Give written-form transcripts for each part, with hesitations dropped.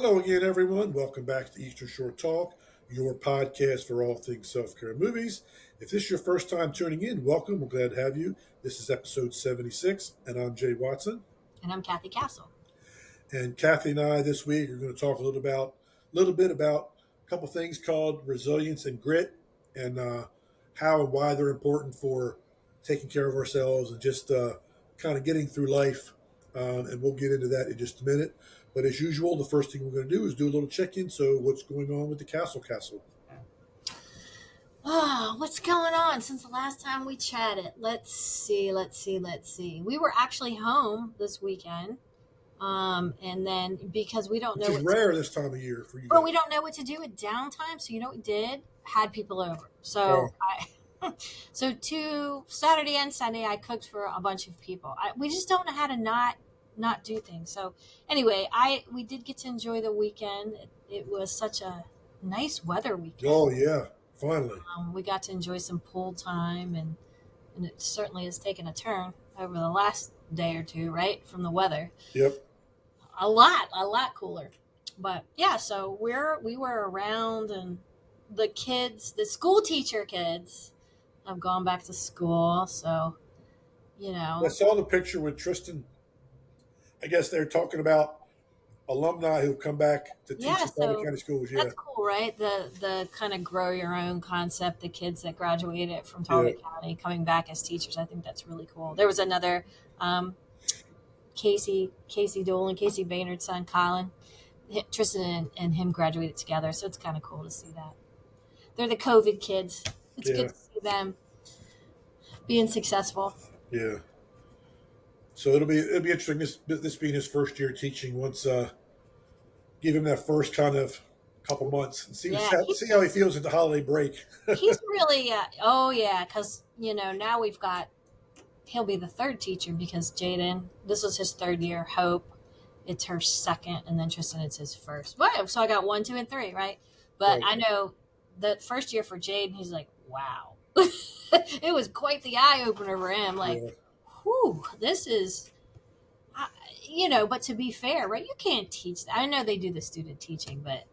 Hello again, everyone. Welcome back to Eastern Shore Talk, your podcast for all things self care movies. If this is your first time tuning in, welcome. We're glad to have you. This is episode 76, and I'm Jay Watson. And I'm Cathy Castle. And Kathy and I this week are going to talk a little bit about a couple things called resilience and grit, and how and why they're important for taking care of ourselves and just kind of getting through life. And we'll get into that in just a minute. But as usual, the first thing we're going to do is do a little check-in. So, what's going on with the Castle? Oh, what's going on since the last time we chatted? Let's see. We were actually home this weekend. And then because we don't Which know is what to, rare this time of year for you but guys. we don't know what to do with downtime. So you know what we did? Had people over. Oh, So Saturday and Sunday, I cooked for a bunch of people. We just don't know how to not do things. So anyway, we did get to enjoy the weekend. It was such a nice weather weekend. oh yeah, finally. We got to enjoy some pool time, and it certainly has taken a turn over the last day or two, right, from the weather. Yep. A lot cooler. But yeah, so we were around, and the school teacher kids have gone back to school, so you I know, saw the picture with Tristan. I guess they're talking about alumni who've come back to teach yeah, in Talbot so County schools. Yeah, that's cool, right? The kind of grow your own concept, the kids that graduated from yeah. Talbot County coming back as teachers, I think that's really cool. There was another Casey Dolan, Casey Baynard's son, Colin. Tristan and him graduated together, so it's kind of cool to see that. They're the COVID kids. It's good Yeah, to see them being successful. yeah. So it'll be interesting. This being his first year teaching. Once give him that first kind of couple months and Yeah, see how he feels at the holiday break. he's really, oh yeah, because, now he'll be the third teacher because Jaden, this was his third year. Hope, it's her second, and then Tristan, it's his first. Well, so I got one, two, and three, right? But Right. I know the first year for Jaden, he's like, wow. It was quite the eye opener for him. Like, Yeah. whew, this is, I- but to be fair, right? You can't teach that. I know they do the student teaching, but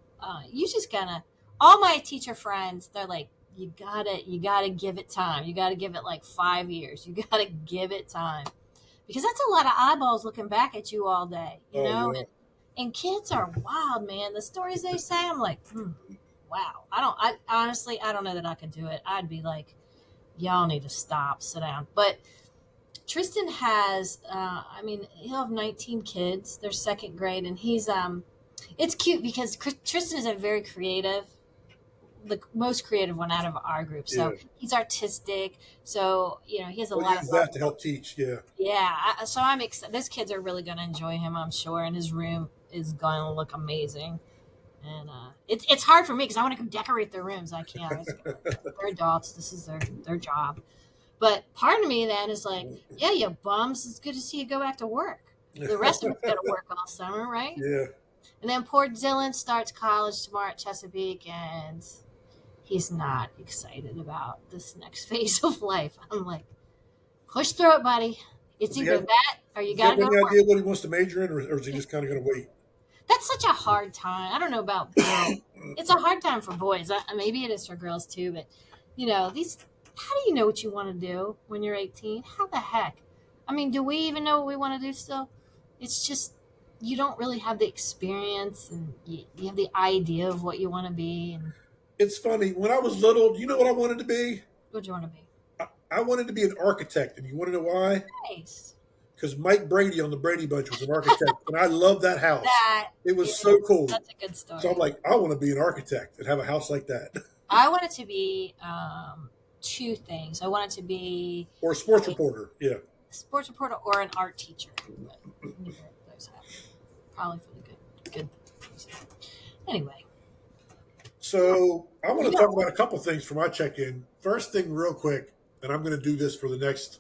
you just gotta. All my teacher friends, they're like, you gotta give it time. You gotta give it like 5 years. You gotta give it time because that's a lot of eyeballs looking back at you all day. Oh yeah. And kids are wild, man. The stories they say, I'm like, wow. I don't know that I could do it. I'd be like, y'all need to stop, sit down. But Tristan has, he'll have 19 kids. They're second grade, and it's cute because Tristan is a very creative, the most creative one out of our group. Yeah. So he's artistic. So, he has a We'll lot of use love. that to help teach. Yeah. Yeah. So I'm excited. These kids are really going to enjoy him, I'm sure. And his room is going to look amazing. And it's hard for me because I want to go decorate their rooms. I can't. They're adults. This is their job. But part of me then is like, yeah, you bums. It's good to see you go back to work. The rest of us got to work all summer, right? Yeah. And then poor Dylan starts college tomorrow at Chesapeake, and he's not excited about this next phase of life. I'm like, push through it, buddy. It's Does he either have that or you Does he got to have go any to work. idea what he wants to major in, or is he just kind of going to wait? That's such a hard time. I don't know about girls. It's a hard time for boys. Maybe it is for girls too. But these. How do you know what you want to do when you're 18? How the heck? I mean, do we even know what we want to do still? It's just you don't really have the experience, and you have the idea of what you want to be. And It's funny. When I was little, do you know what I wanted to be? what do you want to be? I wanted to be an architect, and you want to know why? Nice. Because Mike Brady on the Brady Bunch was an architect, and I loved that house. That It was is so cool. That's a good So I'm story. like, I want to be an architect and have a house like that, I wanted to be two things. I wanted to be or a sports reporter. Yeah. a sports reporter or an art teacher. But neither of those happened. Probably for the good reason. Anyway, So I want to yeah. talk about a couple things for my check-in. First thing, real quick, and I'm going to do this for the next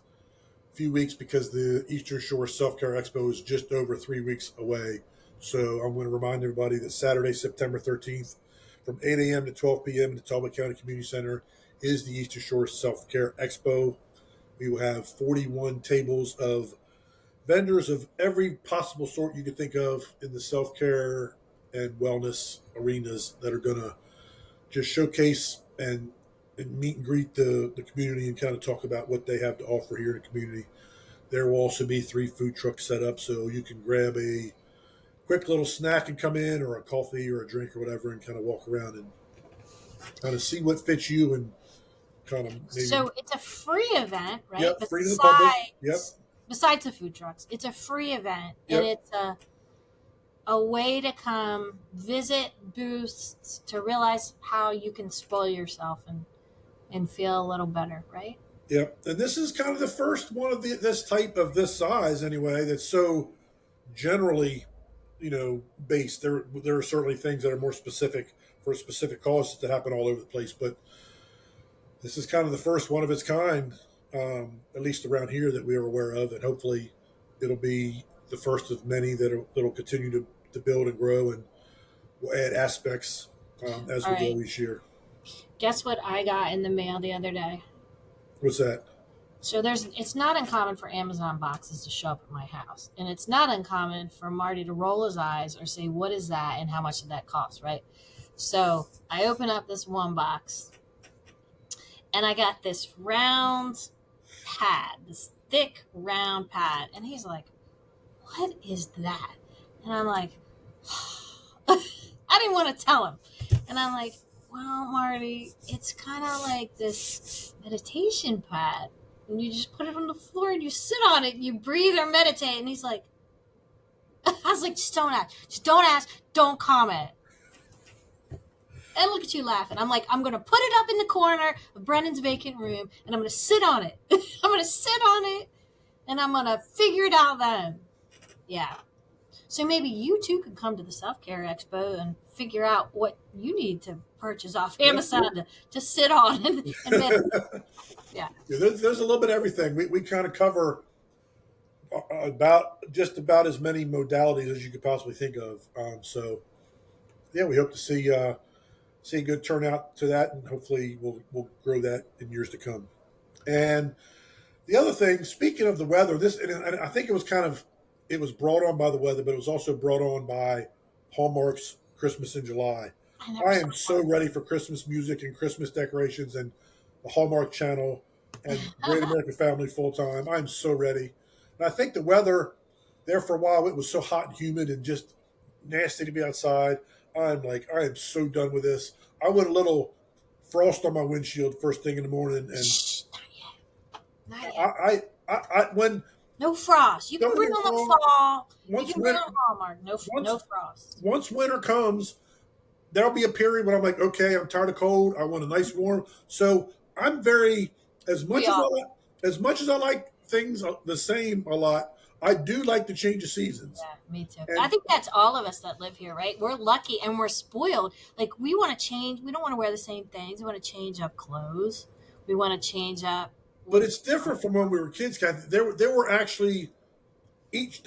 few weeks because the Eastern Shore Self Care Expo is just over 3 weeks away. So I'm going to remind everybody that Saturday, September 13th, from 8 a.m. to 12 p.m. in the Talbot County Community Center is the Eastern Shore Self Care Expo. We will have 41 tables of vendors of every possible sort you could think of in the self care and wellness arenas that are going to just showcase and meet and greet the community and kind of talk about what they have to offer here in the community. There will also be 3 food trucks set up so you can grab a quick little snack and come in, or a coffee or a drink or whatever, and kind of walk around and kind of see what fits you and kind of maybe. So it's a free event, right? Yep, free to the public. Yep, Besides the food trucks, it's a free event, and yep, it's a way to come visit booths to realize how you can spoil yourself and feel a little better, right? yep. And this is kind of the first one of this type of this size anyway. That's so generally, based. There are certainly things that are more specific for specific causes that happen all over the place, but this is kind of the first one of its kind, at least around here that we are aware of, and hopefully it'll be the first of many that'll continue to build and grow, and we'll add aspects as All we go right. each year. Guess what I got in the mail the other day? What's that? So it's not uncommon for Amazon boxes to show up at my house. And it's not uncommon for Marty to roll his eyes or say, "What is that and how much did that cost?" Right? So I open up this one box and I got this round pad, this thick round pad. And he's like, "What is that?" And I'm like, I didn't want to tell him. And I'm like, "Well, Marty, it's kind of like this meditation pad. And you just put it on the floor and you sit on it and you breathe or meditate." And he's like, I was like, "Just don't ask. Just don't ask. Don't comment." And look at you laughing. I'm like, "I'm going to put it up in the corner of Brennan's vacant room and I'm going to sit on it. I'm going to sit on it and I'm going to figure it out then." Yeah. So maybe you too could come to the Self Care Expo and figure out what you need to purchase off Amazon to sit on and meditate. Yeah. Yeah, there's a little bit of everything. We kind of cover about just about as many modalities as you could possibly think of. So yeah, we hope to see a good turnout to that, and hopefully we'll grow that in years to come. And the other thing, speaking of the weather, this and I think it was brought on by the weather, but it was also brought on by Hallmark's Christmas in July. I never I saw am so ready for Christmas music and Christmas decorations and the Hallmark Channel and Great one. American Family full time. I'm so ready. And I think the weather there for a while, it was so hot and humid and just nasty to be outside. I'm like, I am so done with this. I want a little frost on my windshield first thing in the morning, and Shh, not yet. Not yet. when No frost. You can don't get bring me on the wrong, fall. You once can bring winter on Hallmark. No once frost. once winter comes, there'll be a period when I'm like, okay, I'm tired of cold. I want a nice warm. So I'm very as We much as all will. as much as I like things the same a lot. I do like the change of seasons, Yeah, me too. I and think that's all of us that live here, right? We're lucky and we're spoiled. Like we want to change. We don't want to wear the same things. We want to change up clothes. We want to change up. but it's different from when we were kids. Kathy. There were actually each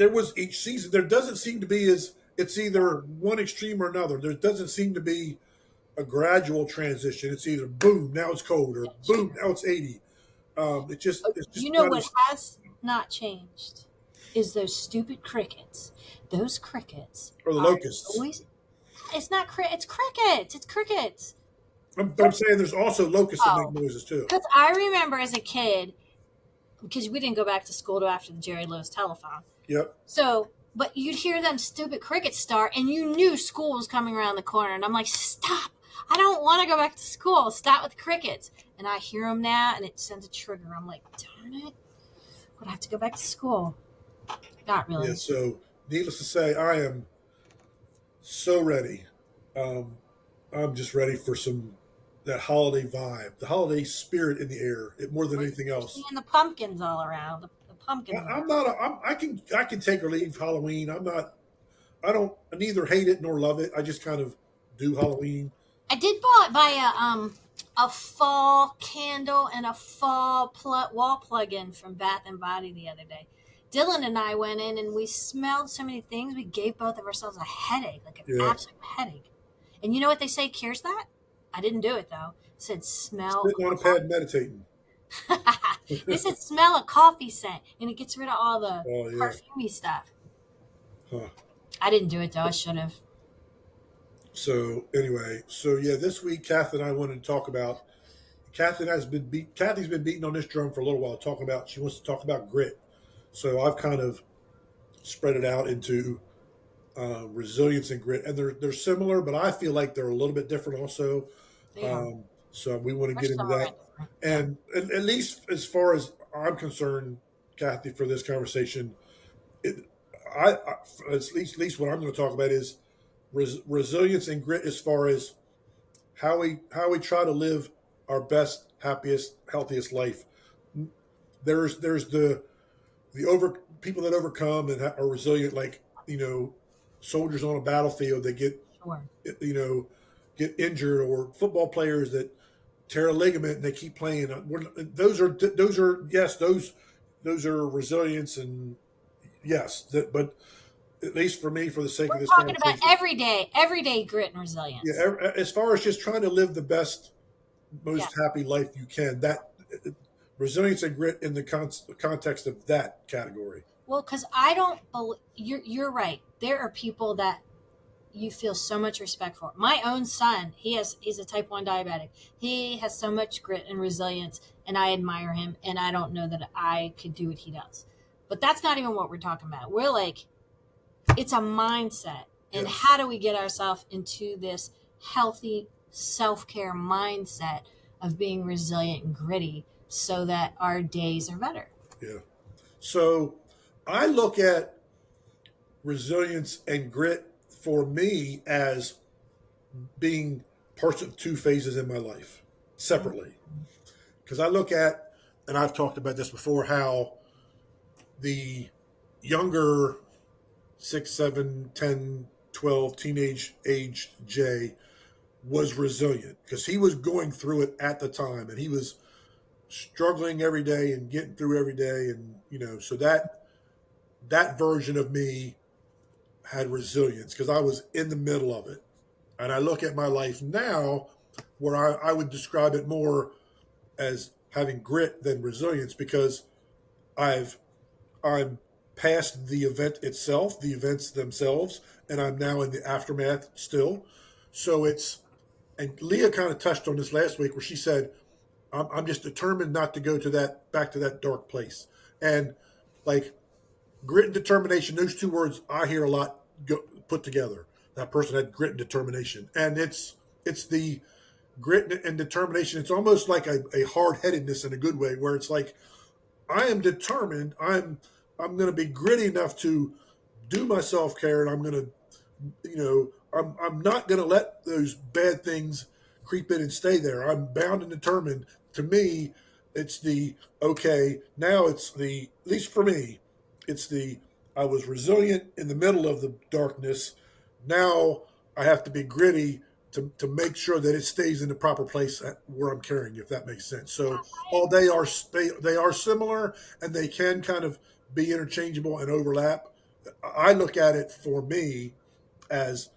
season. There doesn't seem to be as it's either one extreme or another. There doesn't seem to be a gradual transition. It's either boom, now it's cold, or That's boom, true. now it's 80. It's You just know not what as has not changed is those stupid crickets. Those crickets or the are locusts. always. It's not It's crickets. It's crickets. But I'm saying there's also locusts that make Oh, noises too. because I remember as a kid, because we didn't go back to school till after the Jerry Lewis telethon. Yep. So, but you'd hear them stupid crickets start, and you knew school was coming around the corner. And I'm like, "Stop! I don't want to go back to school. Stop with the crickets." And I hear them now, and it sends a trigger. I'm like, "Darn it! I'm gonna have to go back to school." Not Yeah. really. So needless to say, I am so ready. Um, I'm just ready for some that holiday vibe, the holiday spirit in the air, more than We're anything else. seeing the pumpkins all around. The pumpkins I'm are. not. I can take or leave Halloween. I'm not. I don't neither hate it nor love it. I just kind of do Halloween. I did buy a fall candle and a fall wall plug-in from Bath and Body the other day. Dylan and I went in and we smelled so many things. We gave both of ourselves a headache, like an Yeah, absolute headache. And you know what they say cures that? I didn't do it though. It said smell sitting on a pad meditating. they said smell a coffee scent and it gets rid of all the Oh yeah. perfumey stuff. Huh. I didn't do it though. I should have. So anyway, so yeah, this week Kath and I wanted to talk about. Kathy's been beating on this drum for a little while, talking about she wants to talk about grit. So I've kind of spread it out into resilience and grit, and they're similar, but I feel like they're a little bit different also. They are. So we want to They're get into similar that, and different. Yeah. and at least as far as I'm concerned, Kathy, for this conversation, it, I at least what I'm going to talk about is resilience and grit as far as how we try to live our best, happiest, healthiest life. There's the over people that overcome and are resilient, like soldiers on a battlefield that get Sure. you know get injured, or football players that tear a ligament and they keep playing. Those are yes, those are resilience, and yes, but at least for me, for the sake We're of this talking about conversation, everyday grit and yeah, resilience. as far as just trying to live the best, Yeah. most happy life you can, that resilience and grit in the context of that category. Well, because I don't believe you're right. There are people that you feel so much respect for. My own son, he's a type 1 diabetic. He has so much grit and resilience, and I admire him, and I don't know that I could do what he does. But that's not even what we're talking about. We're like, it's a mindset. And Yeah, how do we get ourselves into this healthy self-care mindset of being resilient and gritty so that our days are better? yeah. So I look at resilience and grit for me as being parts of two phases in my life separately. Because I look at, and I've talked about this before, how the younger 6, 7, 10, 12 teenage age Jay was resilient because he was going through it at the time, and he was struggling every day and getting through every day. And, so that version of me had resilience because I was in the middle of it. And I look at my life now where I would describe it more as having grit than resilience because I've I'm past the event itself, the events themselves, and I'm now in the aftermath still. So and Leah kind of touched on this last week where she said, I'm just determined not to go to that back to that dark place. And like grit and determination, those two words I hear a lot put together. That person had grit and determination, and it's the grit and determination. It's almost like a hard headedness in a good way, where it's like I am determined. I'm going to be gritty enough to do my self care, and I'm going to I'm not going to let those bad things creep in and stay there. I'm bound and determined. To me, it's the okay. Now it's the at least for me, it's the I was resilient in the middle of the darkness. Now I have to be gritty to make sure that it stays in the proper place where I'm carrying, if that makes sense. So, all they are similar, and they can kind of be interchangeable and overlap. I look at it for me as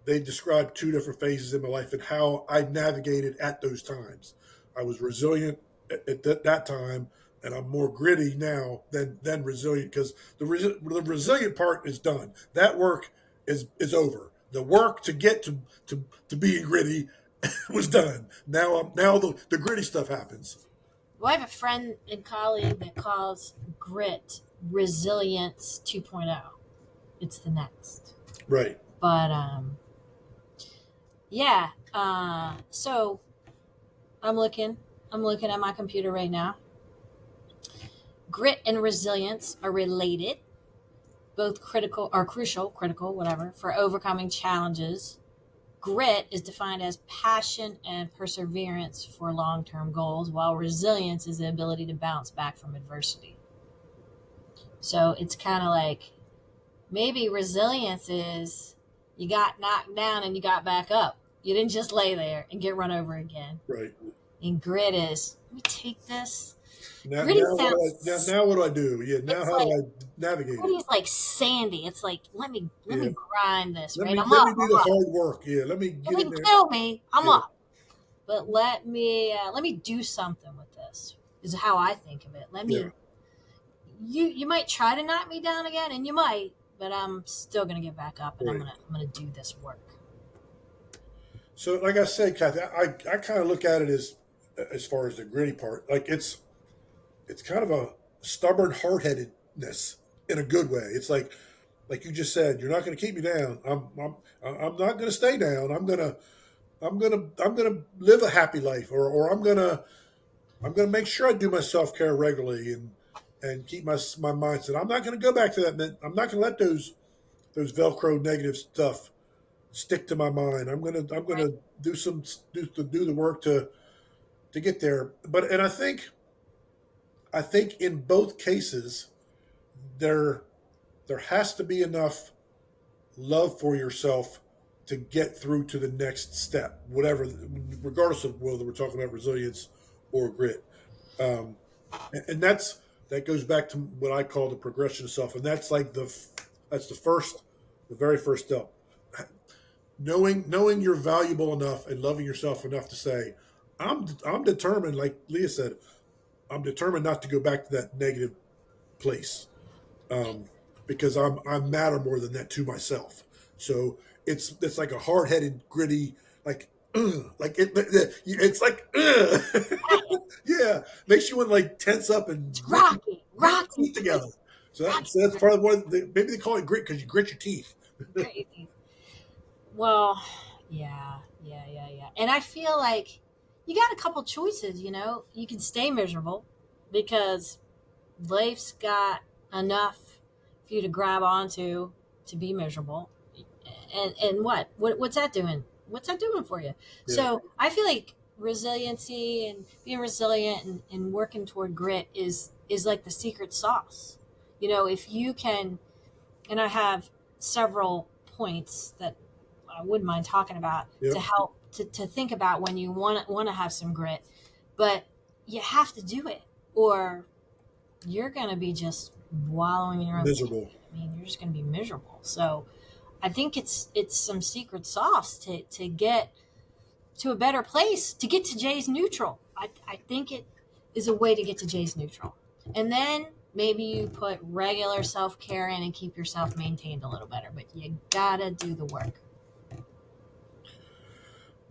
they described two different phases in my life and how I navigated at those times. I was resilient at that time, and I'm more gritty now than resilient because the resilient part is done. That work is over. The work to get to being gritty was done. Now the gritty stuff happens. Well, I have a friend and colleague that calls grit resilience 2.0. It's the next. Right. But yeah. So I'm looking. I'm looking at my computer right now. Grit and resilience are related, both critical, whatever, for overcoming challenges. Grit is defined as passion and perseverance for long-term goals, while resilience is the ability to bounce back from adversity. So it's kind of like maybe resilience is you got knocked down and you got back up. You didn't just lay there and get run over again. Right. And grit is, let me take this. Now, Gritty now what do sounds, now what do I do? Yeah. Now it's how do like, I navigate it? gritty's like sandy. It's like, let Yeah. me grind this, Let right? me I'm let up, me do I'm the up. hard work. Yeah. Let me You get in can there. kill me, I'm Yeah. up. But let me do something with this, is how I think of it. Yeah. You might try to knock me down again, and you might, but I'm still gonna get back up, and Right. I'm gonna do this work. So, like I said, Kathy, I kind of look at it as far as the gritty part, like it's kind of a stubborn hard headedness in a good way. It's like you just said, you're not going to keep me down. I'm not going to stay down. I'm gonna live a happy life, or I'm gonna make sure I do my self care regularly and keep my mindset. I'm not going to go back to that. I'm not going to let those Velcro negative stuff stick to my mind. I'm gonna do the work to get there. But and I think in both cases there there has to be enough love for yourself to get through to the next step, whatever, regardless of whether we're talking about resilience or grit. Um, and that goes back to what I call the progression of self, and that's like that's the very first step. Knowing you're valuable enough and loving yourself enough to say, I'm determined, like Leah said, I'm determined not to go back to that negative place, um, because I matter more than that to myself. So it's like a hard headed, gritty, like it's like yeah, makes you want to like tense up and It's rocky, grit your rocky, teeth together. rocky. So that's part of what maybe they call it grit because you grit your teeth. Crazy. Well, yeah, yeah. And I feel like you got a couple choices, you know. You can stay miserable because life's got enough for you to grab onto to be miserable. And what's that doing? What's that doing for you? Yeah, So I feel like resiliency and being resilient and working toward grit is like the secret sauce. You know, if you can, and I have several points that I wouldn't mind talking about to yep, help to think about when you want to have some grit, but you have to do it, or you're going to be just wallowing in your own pit. miserable. I mean, you're just going to be miserable. So I think it's some secret sauce to get to a better place, to get to Jay's neutral. I think it is a way to get to Jay's neutral. And then maybe you put regular self care in and keep yourself maintained a little better, but you gotta do the work.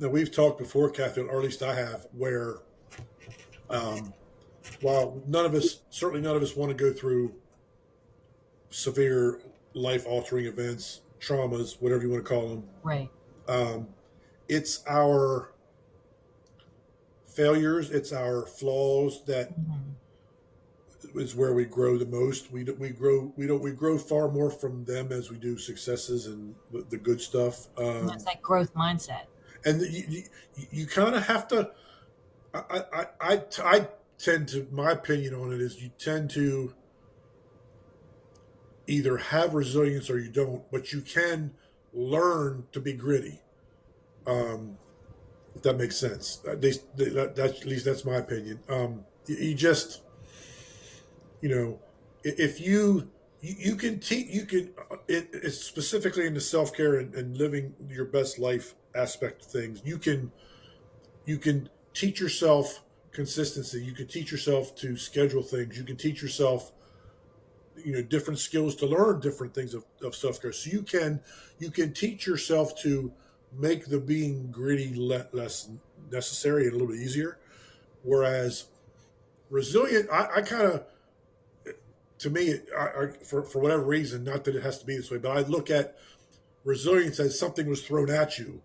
Now we've talked before, Catherine, or at least I have, where um, while certainly none of us want to go through severe life altering events, traumas, whatever you want to call them. Right. Um, it's our failures, it's our flaws that Mm-hmm. is where we grow the most. We grow far more from them as we do successes and the good stuff. And that's that growth mindset. And you kind of have to. I tend to, my opinion on it is you tend to either have resilience or you don't, but you can learn to be gritty. If that makes sense. At least that's my opinion. You just, you know, if you can teach, you can, it's specifically in the self care and living your best life aspect of things. You can teach yourself consistency. You can teach yourself to schedule things. You can teach yourself, different skills to learn different things of self care. So you can teach yourself to make the being gritty less necessary and a little bit easier. Whereas resilient, I kind of, to me, for whatever reason, not that it has to be this way, but I look at resilience as something was thrown at you,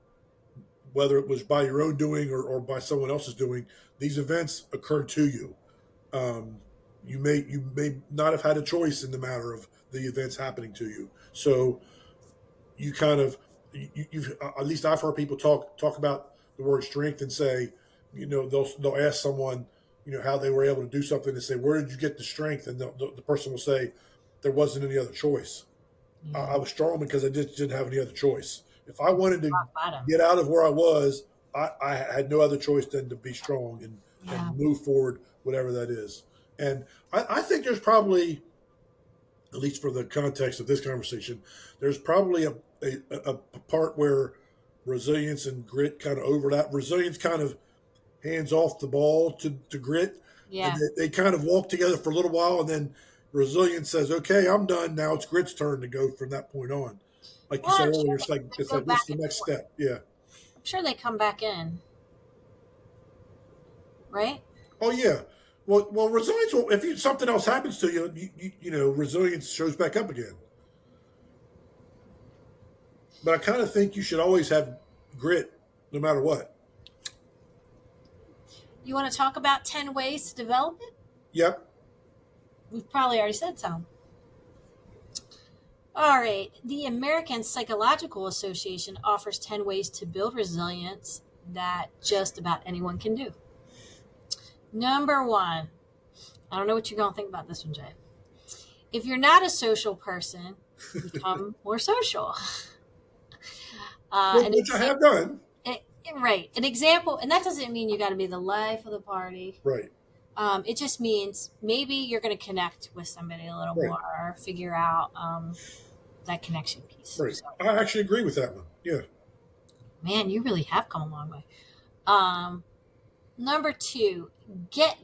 whether it was by your own doing or by someone else's doing. These events occurred to you. Um, you may not have had a choice in the matter of the events happening to you. So you kind of you've at least I've heard people talk about the word strength and say, they'll ask someone, how they were able to do something and say, where did you get the strength? And the person will say, there wasn't any other choice. I Yeah. was strong because I just didn't have any other choice. If I wanted to Rock bottom. get out of where I was, I had no other choice than to be strong Yeah. and move forward, whatever that is. And I think there's probably, at least for the context of this conversation, there's probably a part where resilience and grit kind of overlap. Resilience kind of hands off the ball to grit, and Yeah. they kind of walk together for a little while, and then resilience says, "Okay, I'm done. Now it's grit's turn to go from that point on." Like you Well, said I'm earlier, sure it's like they go what's back the and next forth. step? Yeah, I'm sure they come back in, right? Oh yeah. Well, resilience. Will, if something else happens to you, resilience shows back up again. But I kind of think you should always have grit, no matter what. You want to talk about 10 ways to develop it? Yep. We've probably already said some. All right. The American Psychological Association offers 10 ways to build resilience that just about anyone can do. Number one, I don't know what you're going to think about this one, Jay. If you're not a social person, become more social. Which, An which I example, have done. right? An example, and that doesn't mean you got to be the life of the party. Right. It just means maybe you're going to connect with somebody a little Right. more, or figure out that connection piece. Right. So, I actually agree with that one. Yeah. man, you really have come a long way. Number two,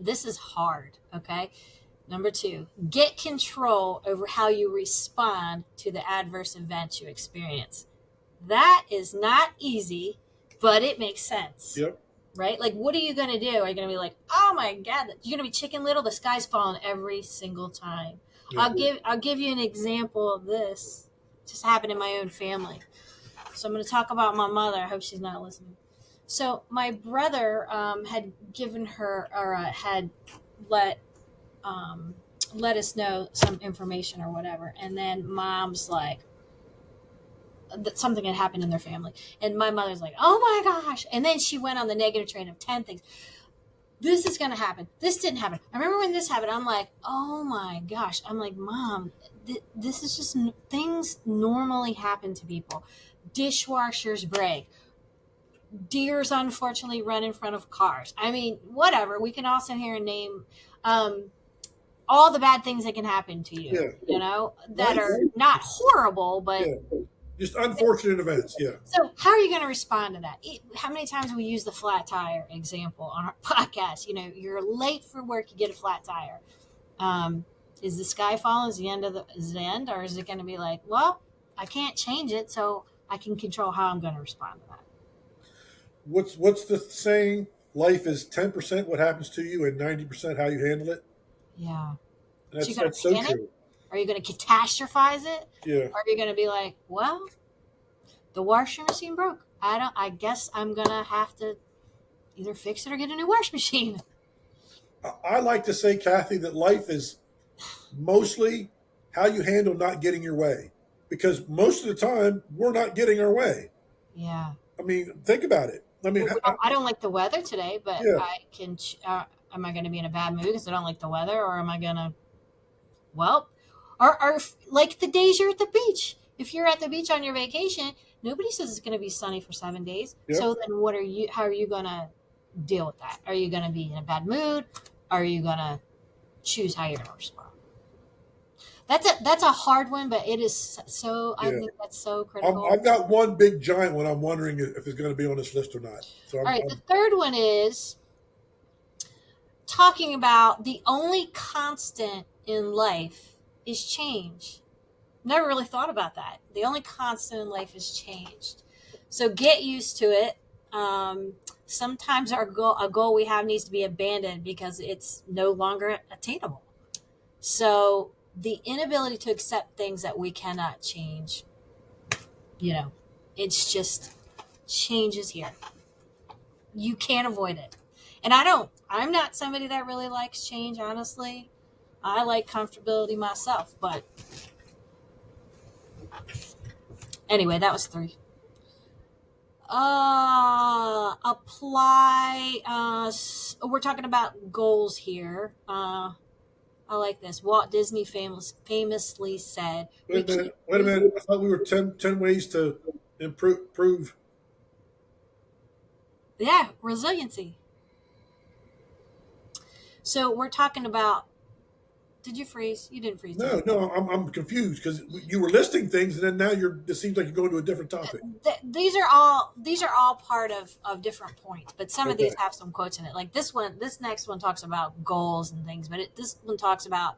this is hard, okay? Number two, get control over how you respond to the adverse events you experience. That is not easy, but it makes sense, Yep. right? Like, what are you going to do? Are you going to be like, oh my God, you're going to be Chicken Little? The sky's falling every single time. Yeah. I'll give you an example of this. It just happened in my own family. So I'm going to talk about my mother. I hope she's not listening. So my brother had given her, or had let let us know some information or whatever, and then mom's like, that something had happened in their family, and my mother's like, oh my gosh, and then she went on the negative train of 10 things. This is going to happen, this didn't happen, I remember when this happened. I'm like, oh my gosh. I'm like, Mom, this is just things normally happen to people. Dishwashers break, deers unfortunately run in front of cars. I mean, whatever. We can all sit here and name all the bad things that can happen to you, Yeah. that Life. are not horrible, but Yeah. Just unfortunate events. Yeah. so how are you going to respond to that? How many times we use the flat tire example on our podcast? You're late for work, you get a flat tire. Is the sky falling? Is the end, or is it going to be like, well, I can't change it, so I can control how I'm going to respond to that? What's the saying? Life is 10% what happens to you and 90% how you handle it. Yeah. So That's you're going that's to so panic? true. Are you going to catastrophize it? Yeah. Or are you going to be like, well, the washing machine broke. I guess I'm going to have to either fix it or get a new washing machine. I like to say, Kathy, that life is mostly how you handle not getting your way. Because most of the time, we're not getting our way. Yeah. I mean, think about it. I mean, Well, I don't like the weather today, but yeah, I can. Am I going to be in a bad mood because I don't like the weather, or am I going to? Well, or like the days you're at the beach. If you're at the beach on your vacation, nobody says it's going to be sunny for 7 days. yep. So then, what are you? How are you going to deal with that? Are you going to be in a bad mood? Are you going to choose how you're going to respond? That's a hard one, but it is so. I Yeah. think that's so critical. I've got one big giant one. I'm wondering if it's going to be on this list or not. So All right, the third one is talking about the only constant in life is change. Never really thought about that. The only constant in life is changed. So get used to it. Sometimes a goal we have needs to be abandoned because it's no longer attainable. So the inability to accept things that we cannot change, it's just changes here. You can't avoid it. And I'm not somebody that really likes change, honestly. I like comfortability myself, but anyway, that was 3. Apply. We're talking about goals here. I like this. Walt Disney famously said, wait a minute. Wait a minute. I thought we were 10 ways to improve. Yeah, resiliency. So we're talking about. Did you freeze? You didn't freeze. No, no, I'm confused because you were listing things and then now it seems like you're going to a different topic. These are all part of different points, but some of Okay. these have some quotes in it. Like this next one talks about goals and things, but this one talks about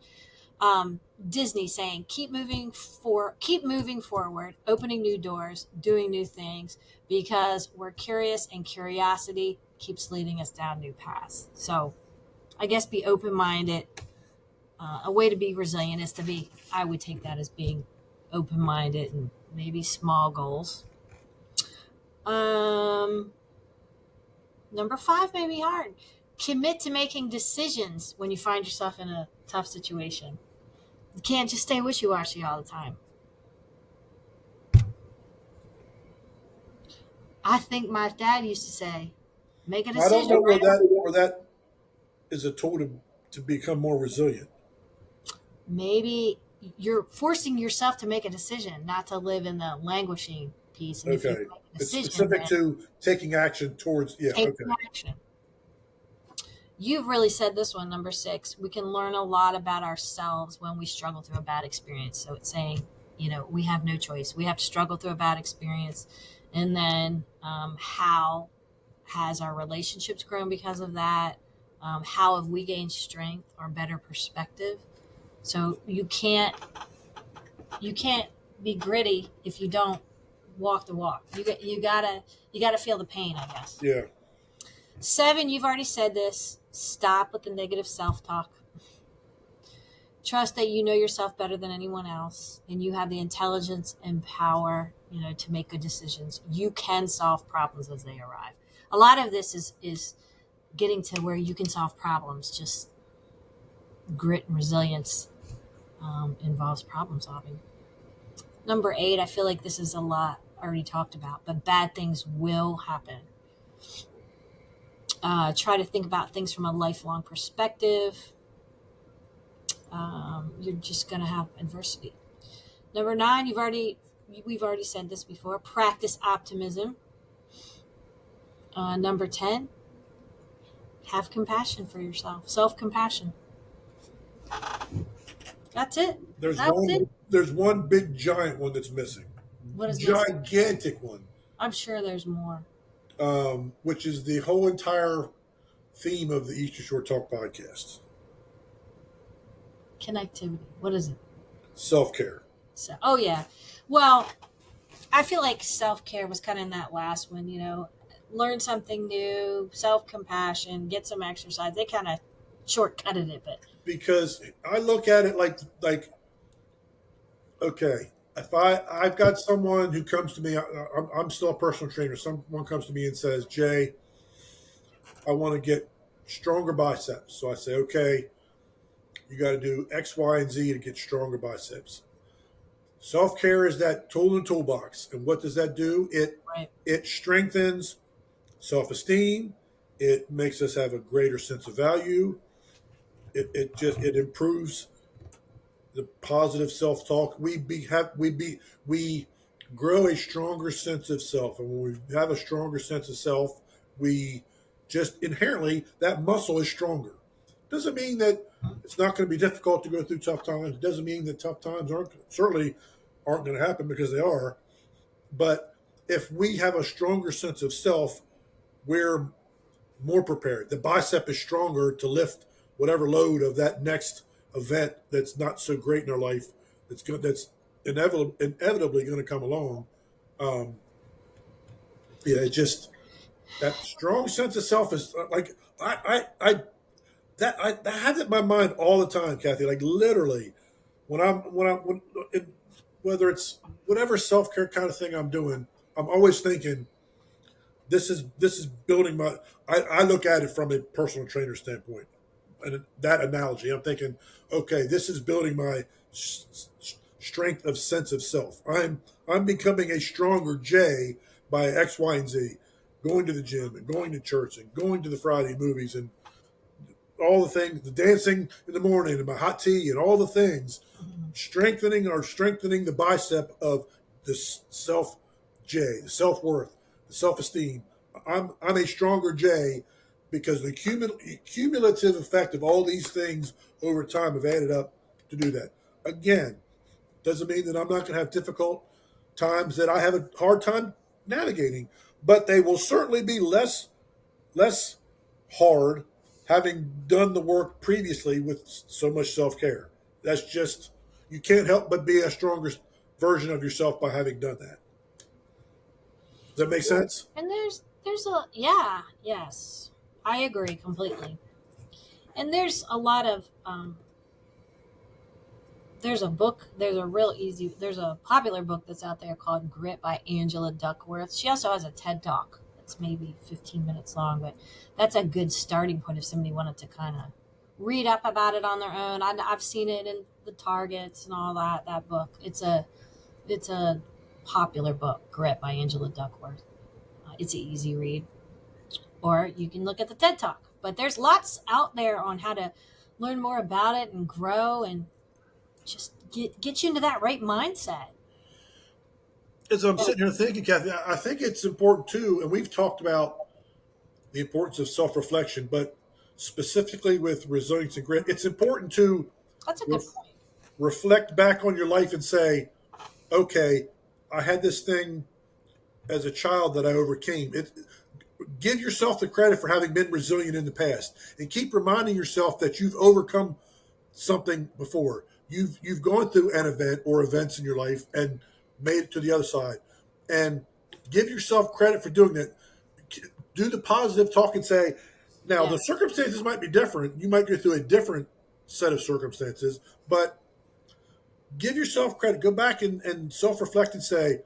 Disney saying keep moving forward, opening new doors, doing new things because we're curious and curiosity keeps leading us down new paths. So I guess be open minded. A way to be resilient is to be. I would take that as being open minded and maybe small goals. Um, Number five may be hard. Commit to making decisions when you find yourself in a tough situation. You can't just stay wishy washy all the time. I think my dad used to say, make a I don't decision know right away. where that is a tool to become more resilient. Maybe you're forcing yourself to make a decision, not to live in the languishing piece. And if you Okay. make a It's decision, specific then to taking action towards, yeah, take okay. action. You've really said this one, number six. We can learn a lot about ourselves when we struggle through a bad experience. So it's saying, we have no choice. We have to struggle through a bad experience. And then how has our relationships grown because of that? How have we gained strength or better perspective? So you can't be gritty if you don't walk the walk. You gotta feel the pain, I guess. Yeah. Seven, you've already said this. Stop with the negative self talk. Trust that you know yourself better than anyone else and you have the intelligence and power, to make good decisions. You can solve problems as they arrive. A lot of this is getting to where you can solve problems. Just grit and resilience involves problem solving. Number eight, I feel like this is a lot already talked about, but bad things will happen. Try to think about things from a lifelong perspective. You're just going to have adversity. Number nine, we've already said this before. Practice optimism. Number 10, have compassion for yourself. Self compassion. That's it. That was it. There's one big giant one that's missing. What is missing? Gigantic one. I'm sure there's more. Which is the whole entire theme of the Eastern Shore Talk podcast. Connectivity. What is it? Self-care. Oh yeah. Well, I feel like self care was kind of in that last one. Learn something new, self compassion, get some exercise. They kind of shortcutted it, but Because I look at it like okay, if I've got someone who comes to me, I'm still a personal trainer. Someone comes to me and says, Jay, I want to get stronger biceps. So I say, okay, you got to do X, Y, and Z to get stronger biceps. Self care is that tool in the toolbox, and what does that do? right. It strengthens self esteem. It makes us have a greater sense of value. It improves the positive self talk. We grow a stronger sense of self, and when we have a stronger sense of self, we just inherently that muscle is stronger. Doesn't mean that it's not going to be difficult to go through tough times. It doesn't mean that tough times aren't going to happen, because they are. But if we have a stronger sense of self, we're more prepared. The bicep is stronger to lift whatever load of that next event that's not so great in our life. That's inevitably going to come along. Um, yeah, it just that strong sense of self is like I have it in my mind all the time, Kathy. Like literally, when whether it's whatever self care kind of thing I'm doing, I'm always thinking this is building my. I look at it from a personal trainer standpoint, and that analogy, I'm thinking, okay, this is building my strength of sense of self. I'm becoming a stronger Jay by X, Y, and Z, going to the gym and going to church and going to the Friday movies and all the things, the dancing in the morning and my hot tea and all the things, strengthening the bicep of the self J, the self worth, the self esteem. I'm a stronger J because the cumulative effect of all these things over time have added up to do that. Again, doesn't mean that I'm not going to have difficult times that I have a hard time navigating, but they will certainly be less hard having done the work previously with so much self care. That's just, you can't help but be a stronger version of yourself by having done that. Does that make sense? And there's a yeah, yes. I agree completely. And there's a lot of there's a book, there's a popular book that's out there called Grit by Angela Duckworth. She also has a TED Talk that's maybe 15 minutes long, but that's a good starting point if somebody wanted to kind of read up about it on their own. I've seen it in the Targets and all that. That book, it's a popular book, Grit by Angela Duckworth. It's an easy read, or you can look at the TED Talk. But there's lots out there on how to learn more about it and grow and just get you into that right mindset. As I'm sitting here thinking, Kathy, I think it's important too, and we've talked about the importance of self reflection, but specifically with resilience and grit, it's important to That's a good ref- point. reflect back on your life and say, okay, I had this thing as a child that I overcame. Give yourself the credit for having been resilient in the past, and keep reminding yourself that you've overcome something before. You've gone through an event or events in your life and made it to the other side, and give yourself credit for doing that. Do the positive talk and say, now Yeah, the circumstances might be different. You might go through a different set of circumstances, but give yourself credit. Go back and self reflect and say,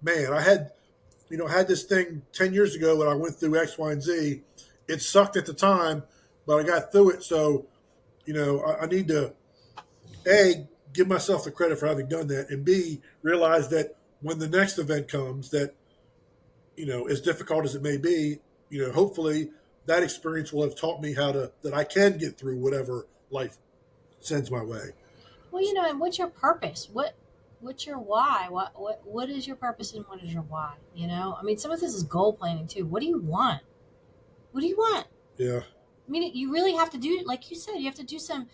man, I had this thing 10 years ago when I went through X, Y, and Z. It sucked at the time, but I got through it. So, I need to, A, give myself the credit for having done that, and B, realize that when the next event comes, that, as difficult as it may be, hopefully that experience will have taught me that I can get through whatever life sends my way. well, and what's your purpose? What's your why? What is your purpose and what is your why? I mean, some of this is goal planning too. What do you want? What do you want? Yeah. I mean, you really have to do, like you said, you have to do some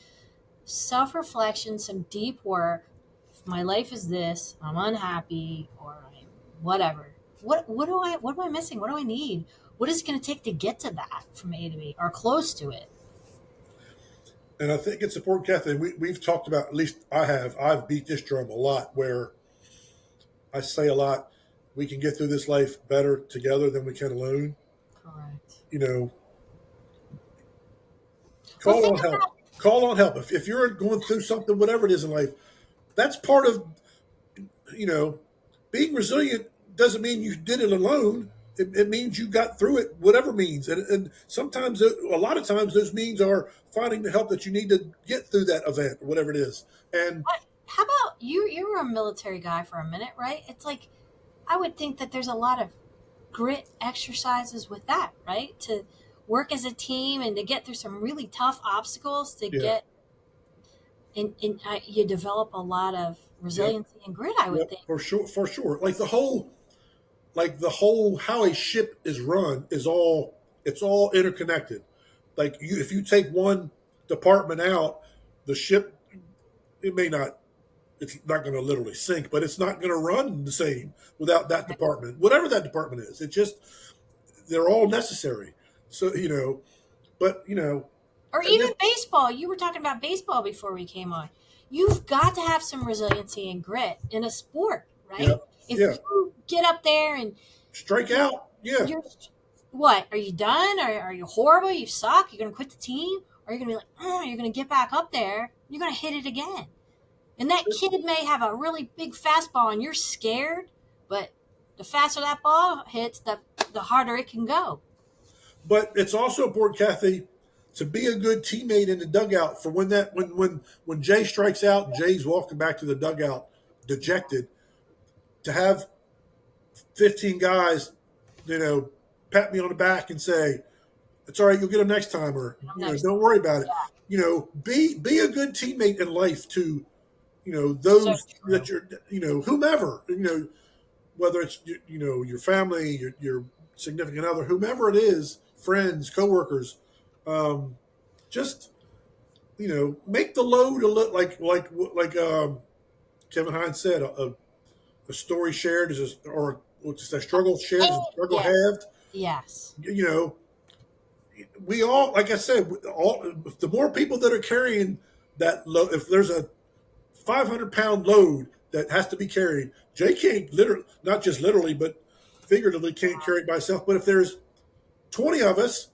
self reflection, some deep work. If my life is this, I'm unhappy, or I'm whatever. What am I missing? What do I need? What is it going to take to get to that from A to B or close to it? And I think it's important, Catherine. We've talked about, at least I've beat this drum a lot, where I say a lot, we can get through this life better together than we can alone. Correct. You know, Well, call think on help. about Call on help. If you're going through something, whatever it is in life, that's part of, you know, being resilient doesn't mean you did it alone. It means you got through it, whatever means. And sometimes, a lot of times, those means are finding the help that you need to get through that event, whatever it is. And what. How about you? You were a military guy for a minute, right? It's like I would think that there's a lot of grit exercises with that, right? To work as a team and to get through some really tough obstacles to yeah, get you develop a lot of yep, resiliency and grit, I would yep, think. for sure, for sure. Like the whole how a ship is run is all it's all interconnected. Like if you take one department out, the ship, it may not it's not going to literally sink, but it's not going to run the same without that department, whatever that department is. It just they're all necessary. So but Or and then even baseball. You were talking about baseball before we came on. You've got to have some resiliency and grit in a sport, yeah, right? If yeah, you get up there and strike out, yeah. you're what? Are you done? Are you horrible? You suck? You're going to quit the team? Or you're going to be like, you're going to get back up there. You're going to hit it again. And that kid may have a really big fastball and you're scared, but the faster that ball hits, the harder it can go. But it's also important, Kathy, to be a good teammate in the dugout for when Jay strikes out and Jay's walking back to the dugout dejected, to have 15 guys, pat me on the back and say, "It's all right, you'll get them next time," or Next "Don't time. worry about it." Yeah, Be a good teammate in life to so those that true. you're whomever whether it's your family, your significant other, whomever it is, friends, coworkers, just make the load a little like Kevin Hines said, a story shared or what's it say, struggle shared is a struggle Yeah. halved. Yes. You know, we all, like I said, all the more people that are carrying that load, if there's 500-pound load that has to be carried. Jay can't literally, not just literally, but figuratively can't carry it by himself. But if there's 20 of us,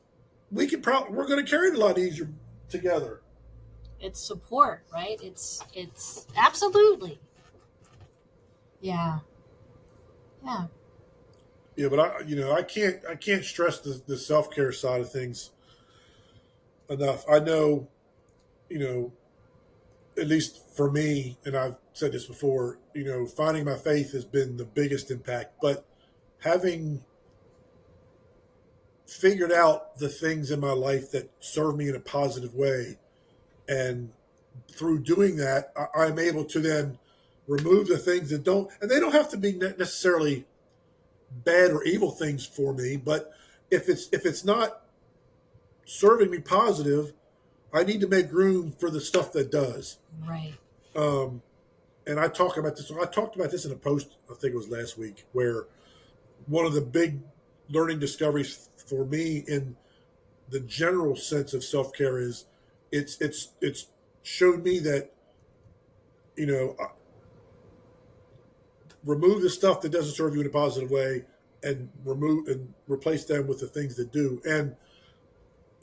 we're going to carry it a lot easier together. It's support, right? It's absolutely. Yeah. Yeah. Yeah, but I can't stress the self care side of things enough. I know, you know, at least for me, and I've said this before, finding my faith has been the biggest impact. But having figured out the things in my life that serve me in a positive way, and through doing that, I'm able to then remove the things that don't, and they don't have to be necessarily bad or evil things for me. But if it's not serving me positive, I need to make room for the stuff that does. Right. Um, and I talk about this. I talked about this in a post. I think it was last week, where one of the big learning discoveries for me in the general sense of self care is it's showed me that remove the stuff that doesn't serve you in a positive way, and remove and replace them with the things that do. And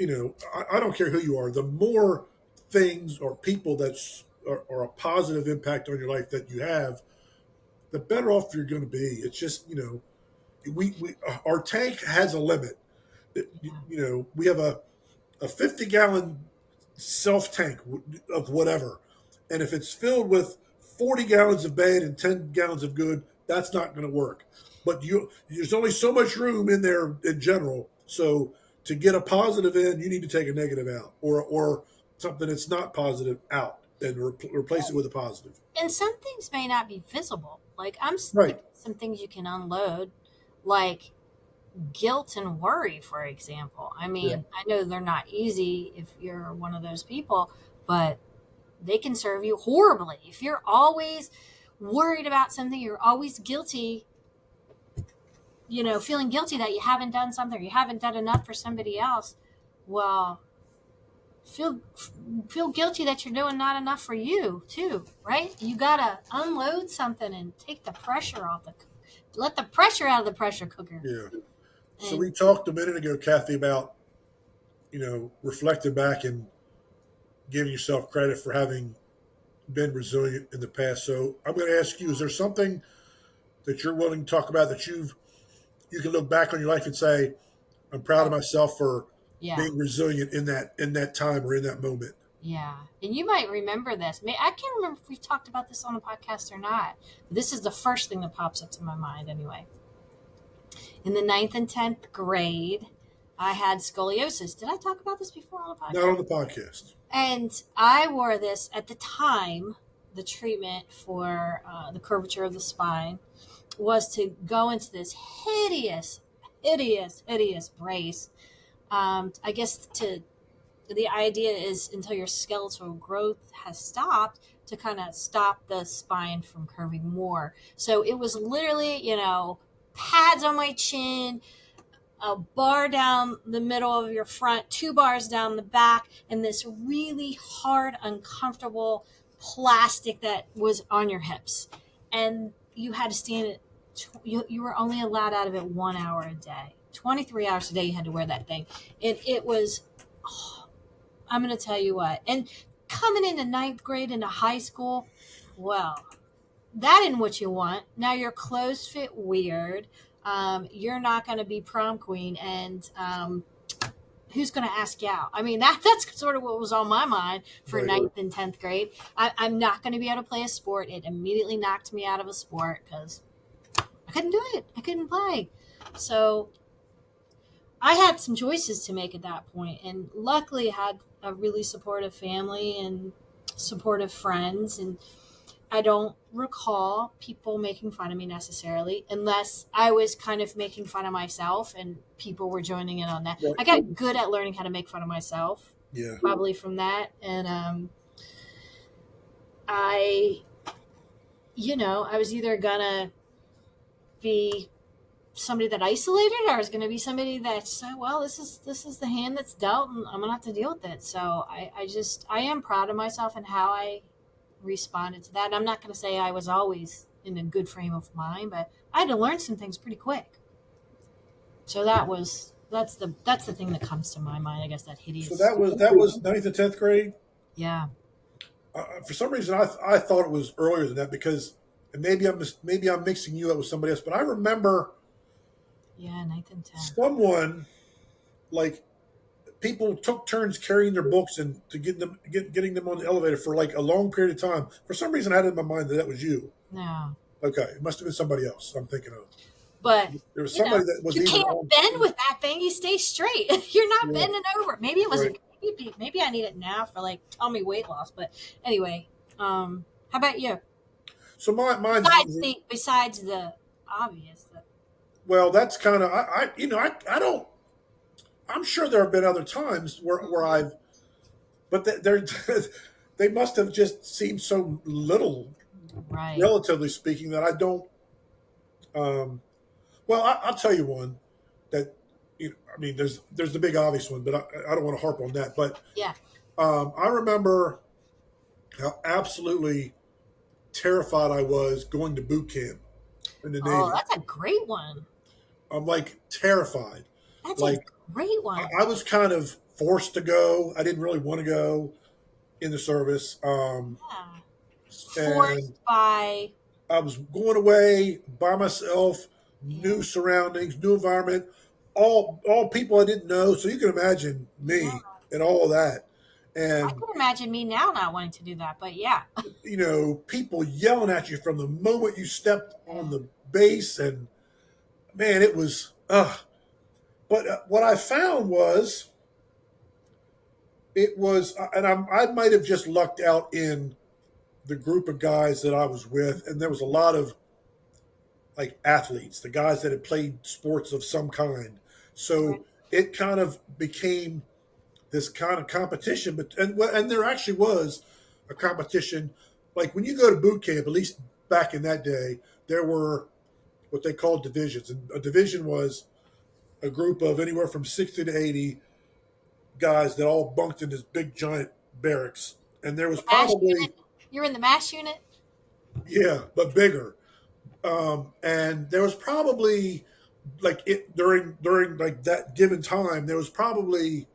I don't care who you are. The more things or people are a positive impact on your life that you have, the better off you're going to be. It's just we our tank has a limit. We have a 50-gallon self tank of whatever, and if it's filled with 40 gallons of bad and 10 gallons of good, that's not going to work. But there's only so much room in there in general. So to get a positive in, you need to take a negative out, or something that's not positive out, and replace it with a positive. And some things may not be visible. Like I'm Right. thinking some things you can unload, like guilt and worry, for example. I Yeah. mean, I know they're not easy if you're one of those people, but they can serve you horribly. If you're always worried about something, you're always guilty, feeling guilty that you haven't done something or you haven't done enough for somebody else. Well, feel feel guilty that you're doing not enough for you too, right? You gotta unload something and take the pressure off let the pressure out of the pressure cooker. Yeah. So And we talked a minute ago, Kathy, about reflecting back and giving yourself credit for having been resilient in the past. So I'm going to ask you: is there something that you're willing to talk about that you can look back on your life and say, "I'm proud of oh, myself for yeah. being resilient in that time or in that moment"? Yeah. And you might remember this. I can't remember if we talked about this on the podcast or not. But this is the first thing that pops up to my mind anyway. In the ninth and 10th grade, I had scoliosis. Did I talk about this before on the Not on podcast? the podcast. And I wore this at the time. The treatment for the curvature of the spine was to go into this hideous brace. I guess the idea is until your skeletal growth has stopped to kind of stop the spine from curving more. So it was literally, pads on my chin, a bar down the middle of your front, two bars down the back, and this really hard, uncomfortable plastic that was on your hips. And you had to stand it, you were only allowed out of it 1 hour a day. 23 hours a day you had to wear that thing. And it was, oh, I'm going to tell you what. And coming into ninth grade into high school, well, that isn't what you want. Now your clothes fit weird. You're not going to be prom queen, and who's going to ask you out? I mean, that's sort of what was on my mind for Right. ninth and 10th grade. I'm not going to be able to play a sport. It immediately knocked me out of a sport because I couldn't do it. I couldn't play. So I had some choices to make at that point, and luckily I had a really supportive family and supportive friends, and I don't recall people making fun of me necessarily, unless I was kind of making fun of myself and people were joining in on that. Right. I got good at learning how to make fun of myself, Yeah. probably from that. And I, I was either gonna be somebody that isolated, or I was gonna be somebody that said, well, this is the hand that's dealt, and I'm gonna have to deal with it. So I am proud of myself and how I responded to that. And I'm not going to say I was always in a good frame of mind, but I had to learn some things pretty quick. So that's the thing that comes to my mind. I guess that So hideous. that was ninth and 10th grade. Yeah. For some reason, I thought it was earlier than that because and maybe I'm mixing you up with somebody else, but I remember Yeah, ninth and 10th. someone like people took turns carrying their books and to getting them on the elevator for like a long period of time. For some reason, I had in my mind that that was you. No. Okay, it must have been somebody else. I'm thinking of. But There was you know, somebody that was you either can't on. bend with that thing. You stay straight. You're not Yeah, bending over. Maybe it was right. maybe I need it now for like tummy weight loss. But anyway, how about you? So mine's easy. Besides the obvious. Well, that's kind of I don't. I'm sure there have been other times where Mhm. I've, but they're they must have just seemed so little, Right. relatively speaking, that I don't. Um, well, I'll tell you one that I mean, there's the big obvious one, but I don't want to harp on that. But Yeah. I remember how absolutely terrified I was going to boot camp in the Oh, Navy. that's a great one. I'm like terrified. That's a Like great one. I was kind of forced to go. I didn't really want to go in the service, Yeah. and Forced by. I was going away by myself, new Yeah. surroundings, new environment, all people I didn't know. So you can imagine Yeah. me and all of that, I and can imagine me now not wanting to do that, but yeah. people yelling at you from the moment you stepped on Yeah. the base, and man, it was. But what I found was it was, and I might have just lucked out in the group of guys that I was with, and there was a lot of like athletes, the guys that had played sports of some kind. Right. So it kind of became this kind of competition, but and there actually was a competition. Like when you go to boot camp, at least back in that day, there were what they called divisions, and a division was a group of anywhere from 60 to 80 guys that all bunked in this big giant barracks, and there was The mash probably unit. You're in the mash unit. yeah, but bigger. And there was probably like it during like that given time, there was probably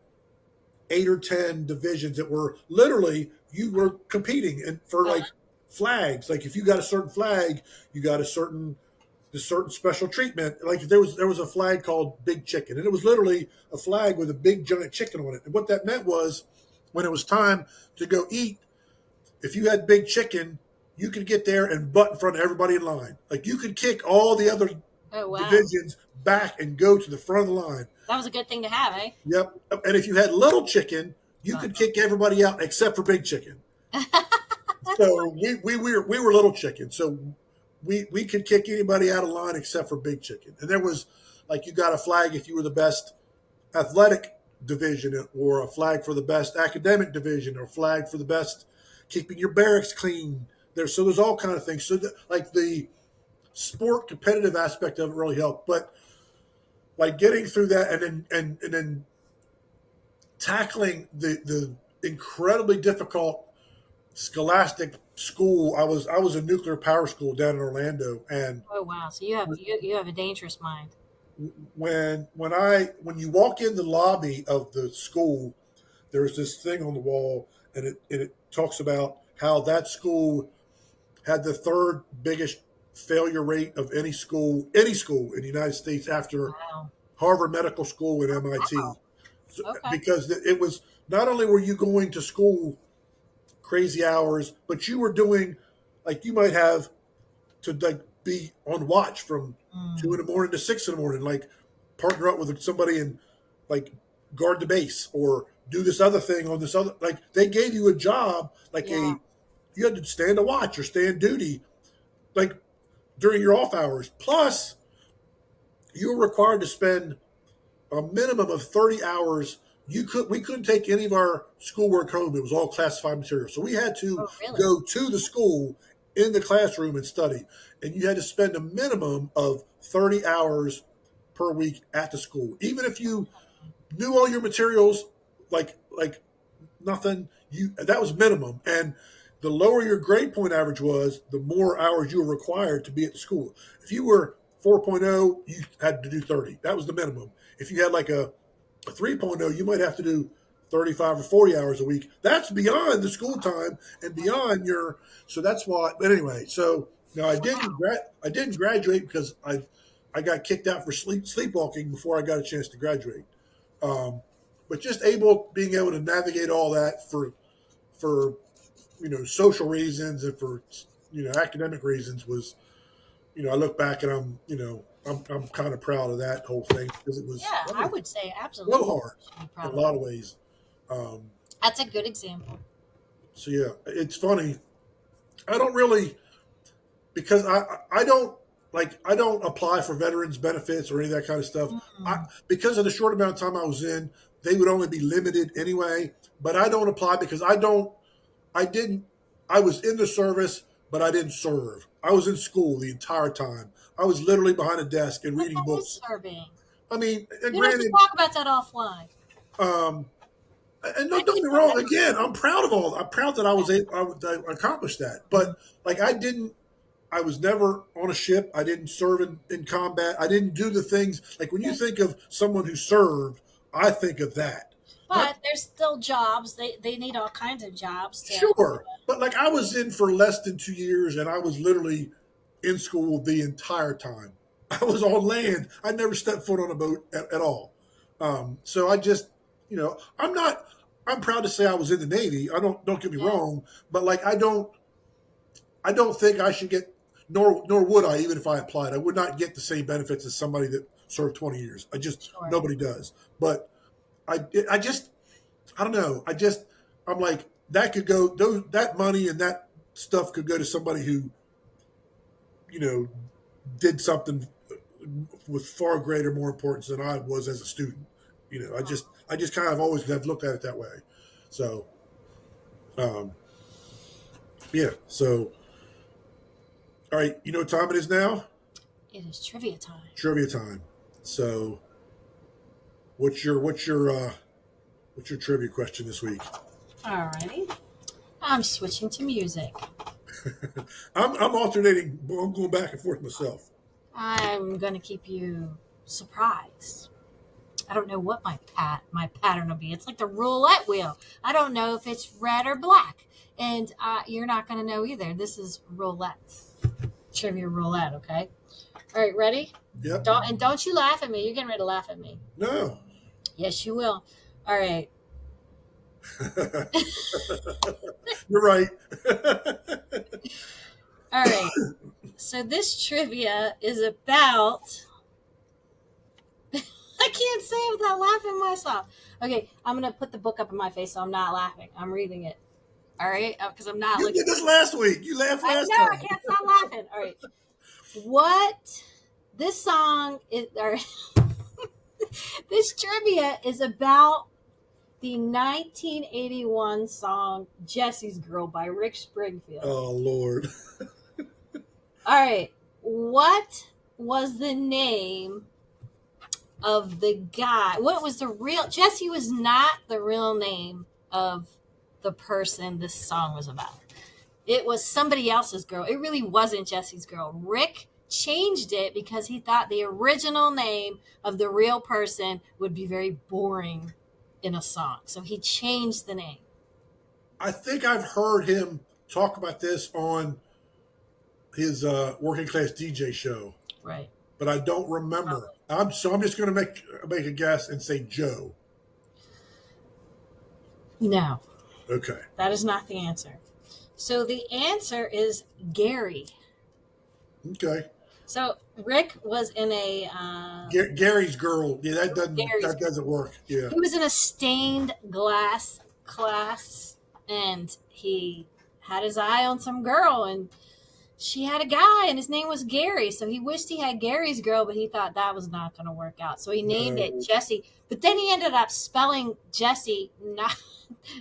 8 or 10 divisions that were literally you were competing and for like Uh-huh. flags. Like if you got a certain flag, you got a certain special treatment. Like there was a flag called Big Chicken, and it was literally a flag with a big giant chicken on it. And what that meant was when it was time to go eat, if you had Big Chicken, you could get there and butt in front of everybody in line. Like you could kick all the other Oh wow, divisions back and go to the front of the line. that was a good thing to have, eh? Yep. And if you had Little Chicken, you Uh, could kick everybody out except for Big Chicken. that's So funny. we were Little Chicken. So we could kick anybody out of line except for Big Chicken. And there was like you got a flag if you were the best athletic division, or a flag for the best academic division, or a flag for the best keeping your barracks clean. There's all kind of things. So like the sport competitive aspect of it really helped, but like getting through that and then tackling the incredibly difficult scholastic school. I was a nuclear power school down in Orlando, and Oh wow, so you have a dangerous mind. when you walk in the lobby of the school, there's this thing on the wall, and it talks about how that school had the third biggest failure rate of any school in the United States after Wow. Harvard Medical School and Wow. MIT. So, Okay. because it was not only were you going to school crazy hours, but you were doing like you might have to like be on watch from two Mm, in the morning to 6 in the morning, like partner up with somebody and like guard the base or do this other thing on this other. Like they gave you a job, like yeah. you had to stand a watch or stand duty, like during your off hours. Plus, you were required to spend a minimum of 30 hours. We couldn't take any of our schoolwork home. It was all classified material. So we had to Oh really? go to the school in the classroom and study. And you had to spend a minimum of 30 hours per week at the school. Even if you knew all your materials like nothing, you that was minimum. And the lower your grade point average was, the more hours you were required to be at the school. If you were 4.0, you had to do 30. That was the minimum. If you had like a 3.0, you might have to do 35 or 40 hours a week. That's beyond the school time and beyond your. So that's why. But anyway, so now Wow. I didn't graduate because I got kicked out for sleepwalking before I got a chance to graduate. Um, but just being able to navigate all that for social reasons and for academic reasons was, I look back and I'm kind of proud of that whole thing because Yeah, that I was would say so absolutely hard you should be in proud a of that. lot of ways. Um, That's a good example. so yeah, it's funny. I don't really because I don't I don't apply for veterans benefits or any of that kind of stuff. I Mm, Because of the short amount of time I was in, they would only be limited anyway. But I don't apply because I didn't. I was in the service, but I didn't serve. I was in school the entire time. I was literally behind a desk and what reading that is books. serving. I mean, and You know, should granted, talk about that offline. um, and I don't get keep me my wrong. memory. Again, I'm proud of all. I'm proud that I accomplished that. Mhm. But I didn't. I was never on a ship. I didn't serve in combat. I didn't do the things like when you think of someone who served, I think of that. Not But there's still jobs. They need all kinds of jobs to. sure, but I was in for less than 2 years, and I was literally in school the entire time. I was on land. I never stepped foot on a boat at all. So I just, I'm not. I'm proud to say I was in the Navy. I don't get me Yeah, wrong, but I don't think I should get, nor would I, even if I applied. I would not get the same benefits as somebody that served 20 years. sure. Nobody does. But I just, I don't know. I'm like, that could go, that money and that stuff could go to somebody who, you know, did something with far greater, more importance than I was as a student. I just kind of always have looked at it that way. So, um, yeah. So, all right. You know what time it is now? It is trivia time. Trivia time. So, what's your trivia question this week? Alrighty. I'm switching to music. I'm alternating. I'm going back and forth myself. I'm going to keep you surprised. I don't know what my pattern will be. It's like the roulette wheel. I don't know if it's red or black, and you're not going to know either. This is roulette, trivia roulette. Okay. All right, ready? Yep. Don't you laugh at me. You're getting ready to laugh at me. No. Yes, you will. All right. You're right. All right. So this trivia is about. I can't say it without laughing myself. Okay, I'm gonna put the book up in my face so I'm not laughing. I'm reading it. All right, because I'm not You looking. did this last week. You laughed I last know I time. can't stop laughing. All right, what this song is, or this trivia is about the 1981 song "Jesse's Girl" by Rick Springfield. Oh Lord. All right, what was the name of the guy? What was the real Jesse? Was not the real name of the person this song was about. It was somebody else's girl. It really wasn't Jesse's girl. Rick changed it because he thought the original name of the real person would be very boring in a song. So he changed the name. I think I've heard him talk about this on his working class DJ show, Right. but I don't remember. Probably. I'm just going to make a guess and say Joe. No, Okay. that is not the answer. So the answer is Gary. Okay. So Rick was in a Gary's girl. Yeah, Gary's that doesn't work. Yeah. he was in a stained glass class, and he had his eye on some girl, and she had a guy, and his name was Gary. So he wished he had Gary's girl, but he thought that was not going to work out. So he named it No. Jesse. But then he ended up spelling Jesse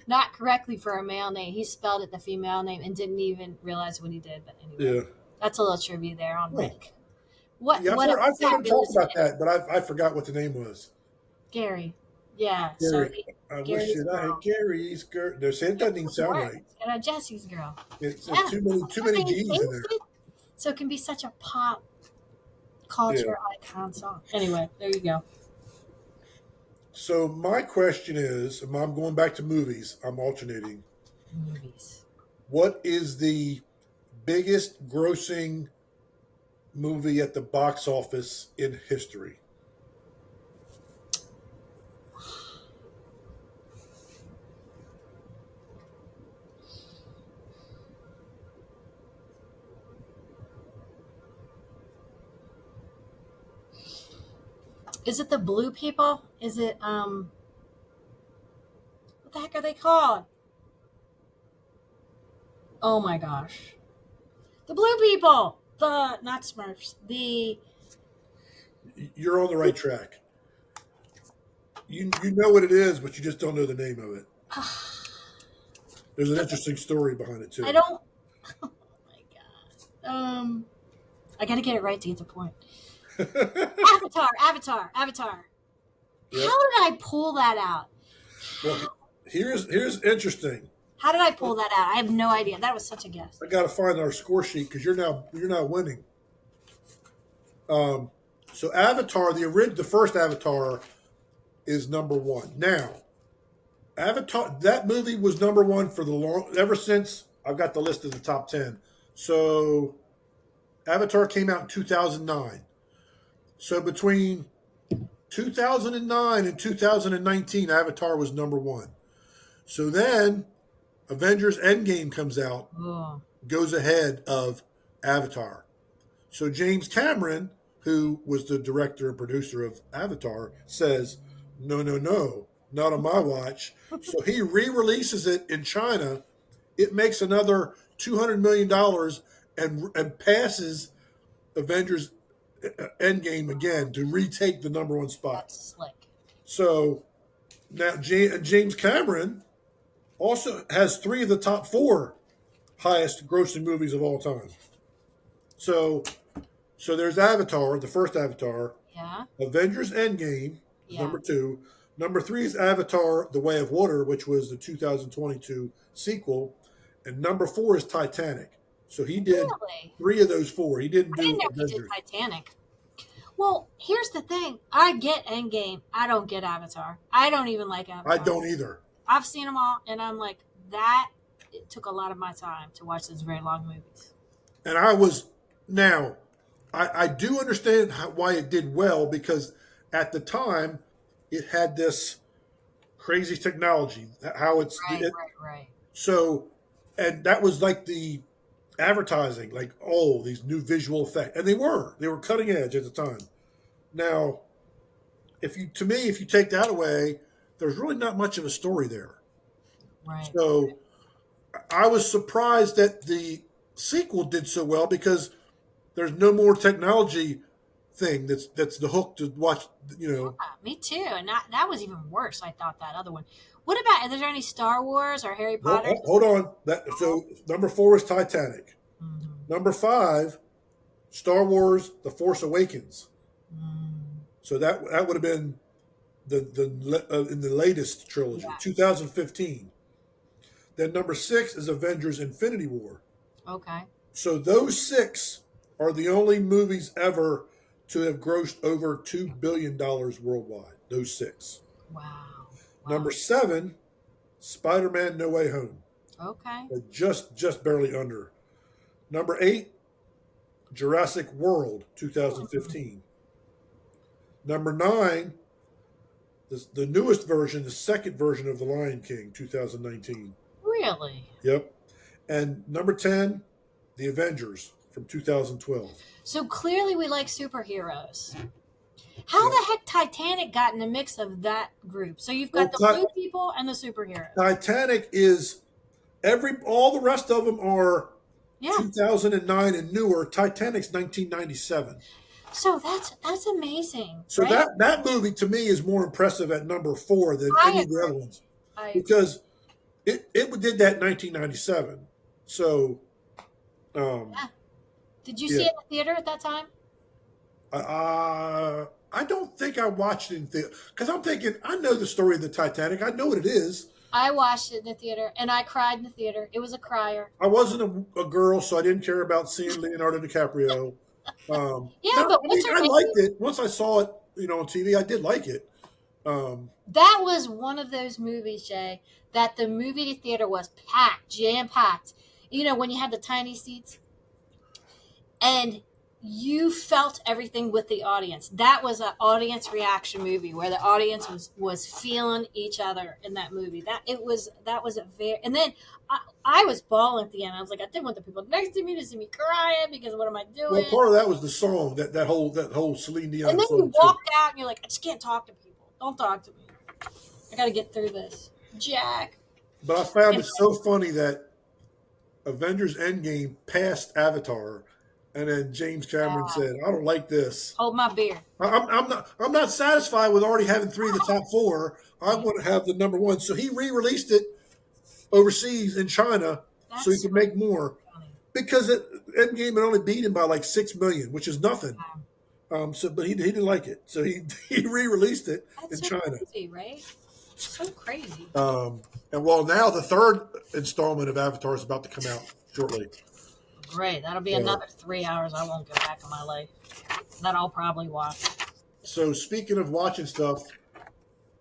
not correctly for a male name. He spelled it the female name and didn't even realize what he did. But anyway, Yeah. that's a little trivia there on Huh. Rick. What Yeah, what a I've heard him talk fabulous about name, that, but I forgot what the name was. Gary. Yeah. So Gary. I wish Gary's that I had girl. Gary's girl. No, see, it doesn't even sound Right. right. And Jesse's girl. It's Yeah. too many I mean, G's in things there. it so it can be such a pop Yeah. culture icon song. Anyway, there you go. So my question is, and I'm going back to movies. I'm alternating. Movies. What is the biggest grossing movie at the box office in history? Is it the blue people? Is it what the heck are they called? Oh my gosh. The blue people. The not Smurfs. The You're on the right track. You know what it is, but you just don't know the name of it. There's an interesting story behind it I too. don't oh my god. I gotta get it right to get the point. Avatar. Yep. How did I pull that out? Well, here's interesting. How did I pull that out? I have no idea. That was such a guess. I got to find our score sheet because you're now winning. Um, so Avatar, the first Avatar is number one. Now, Avatar, that movie was number one for the long ever since I've got the list of the top 10. So Avatar came out in 2009. So between 2009 and 2019, Avatar was number one. So then Avengers Endgame comes out, Oh, goes ahead of Avatar. So James Cameron, who was the director and producer of Avatar, says, "No, no, no, not on my watch." So he re-releases it in China. It makes another $200 million and passes Avengers Endgame again to retake the number one spot. that's slick. So now James Cameron also has three of the top four highest grossing movies of all time. So there's Avatar, the first Avatar. Yeah. Avengers Endgame is Yeah. number two. Number three is Avatar: The Way of Water, which was the 2022 sequel, and number four is Titanic. So he did Really? three of those four. He didn't I didn't do know he did Avengers. Titanic. Well, here's the thing. I get Endgame. I don't get Avatar. I don't even like I Avatar. don't either. I've seen them all, and I'm like, that it took a lot of my time to watch those very long movies. And I was now. I do understand why it did well because at the time it had this crazy technology. How Right, right, right. so, and that was like the advertising, like, oh, these new visual effects, and they were cutting edge at the time. Now, if you take that away, there's really not much of a story there. Right. So I was surprised that the sequel did so well because there's no more technology thing that's the hook to watch. You know, Me too. And that was even worse, I thought, that other one. What about, is there any Star Wars or Harry Potter? hold on. So number four is Titanic. Mm-hmm. Number five, Star Wars: The Force Awakens. Mm, So that would have been in the latest trilogy, yeah. 2015. Then number six is Avengers: Infinity War. Okay. So those six are the only movies ever to have grossed over $2 billion worldwide. Those six. Wow. Wow. Number seven, Spider-Man: No Way Home, Okay. just barely under. Number eight, Jurassic World, Mm, 2015. Number nine, the newest version, the second version of The Lion King, 2019. really? Yep. And number 10, The Avengers from 2012. So clearly we like superheroes. How Yep. the heck Titanic got in the mix of that group? So you've Well, got the blue people and the superheroes. Titanic is all the rest of them are Yeah. 2009 and newer. Titanic's 1997. So that's amazing, So right? that movie to me is more impressive at number four than I any of the other agree. ones I agree. because it did that in 1997. So Yeah. Did you see yeah, it in the theater at that time? uh, I don't think I watched it in theater because I'm thinking I know the story of the Titanic. I know what it is. I watched it in the theater and I cried in the theater. It was a crier. I wasn't a girl, so I didn't care about seeing Leonardo DiCaprio. Yeah, No, but I what's mean her I liked name? it once I saw it, on TV. I did like it. Um, That was one of those movies, Jay, that the movie theater was packed, jam packed. You know, when you had the tiny seats and you felt everything with the audience. That was an audience reaction movie where the audience was feeling each other in that movie. That was a very, and then I was bawling at the end. I was like, I didn't want the people next to me to see me crying because what am I well, doing? part of that was the song that whole Celine And Dion then song you too. walked out and you're like, I just can't talk to people. Don't talk to me. I got to get through this. Jack. But I found And it so funny that Avengers Endgame passed Avatar, and then James Cameron said, "I don't like this. hold my beer. I'm not satisfied with already having three of the top four. I Yeah, want to have the number one." So he re-released it overseas in China so he that's could make more funny. because Endgame had only beat him by like 6 million, which is nothing. But he didn't like it, so he he re-released it That's in so China. crazy, right? So crazy. And well, now the third installment of Avatar is about to come out shortly. Great. That'll be So, another 3 hours I won't get back in my life. That I'll probably watch. so speaking of watching stuff,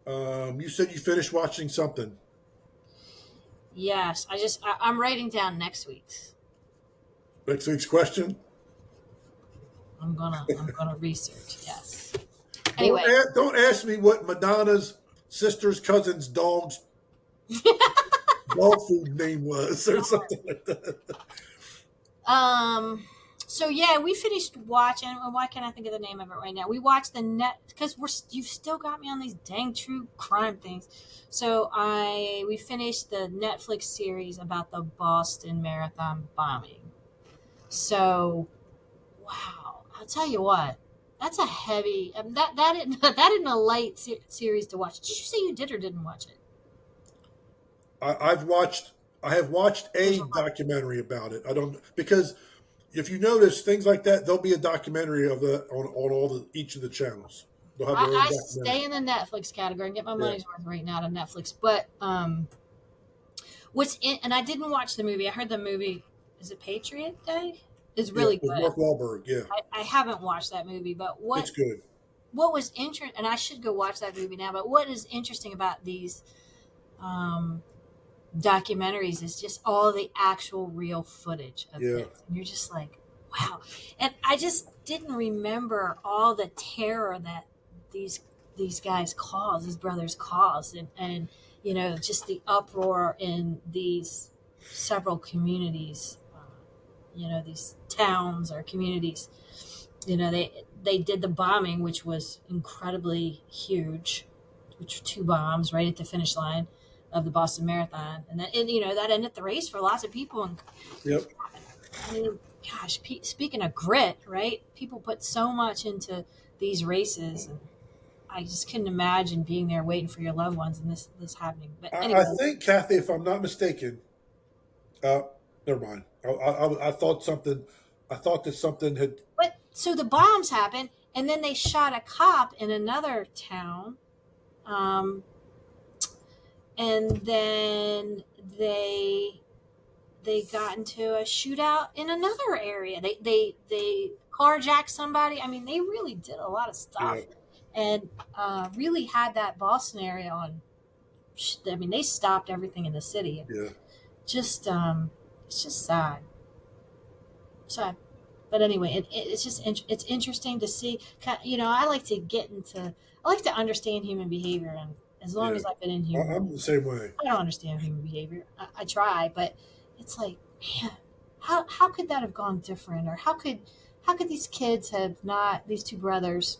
you said you finished watching something. Yes, I'm writing down next week's. Next week's question. I'm gonna research. Yes. Don't Anyway, don't ask me what Madonna's sister's cousin's dog food name was or something like that. um, so yeah, we finished watching. Why can't I think of the name of it right now? We watched the net because you've still got me on these dang true crime things. So we finished the Netflix series about the Boston Marathon bombing. So wow, I'll tell you what. That's a heavy that isn't that isn't a light series to watch. Did you say you did or didn't watch it? I've watched. I have watched There's a a lot. documentary about it. I don't because if you notice things like that, there'll be a documentary of the on all the each of the channels. They'll have their own I documentary. stay in the Netflix category and get my Yeah, money's worth right now to Netflix. But what's in and I didn't watch the movie. I heard the movie is it Patriot Day? Is yeah, really with good. Mark Wahlberg. Yeah, I haven't watched that movie, but it's good. what was interesting, and I should go watch that movie now. But what is interesting about these um, documentaries is just all the actual real footage of Yeah, things. And you're just like, wow. And I just didn't remember all the terror that these these guys caused, these brothers caused, and just the uproar in these several communities, these towns or communities. They did the bombing, which was incredibly huge, which were two bombs right at the finish line of the Boston Marathon, and that ended the race for lots of people. And yep. I mean, gosh, speaking of grit, right? People put so much into these races, and I just couldn't imagine being there waiting for your loved ones and this happening. But I anyway, think Kathy, if I'm not mistaken, uh, never mind. I thought something. I thought that something had. but so the bombs happened, and then they shot a cop in another town. Um, and then they got into a shootout in another area. They carjacked somebody. I mean, they really did a lot of Yeah, stuff, and really had that Boston area on. I mean, they stopped everything in the city. yeah. Just it's just sad, sad. But anyway, it's just it's interesting to see. I like to get into. I like to understand human behavior, and as long Yeah, as I've been in human I'm the same way. I don't understand human behavior. I try, but it's like, man, how could that have gone different? Or how could these kids have not these two brothers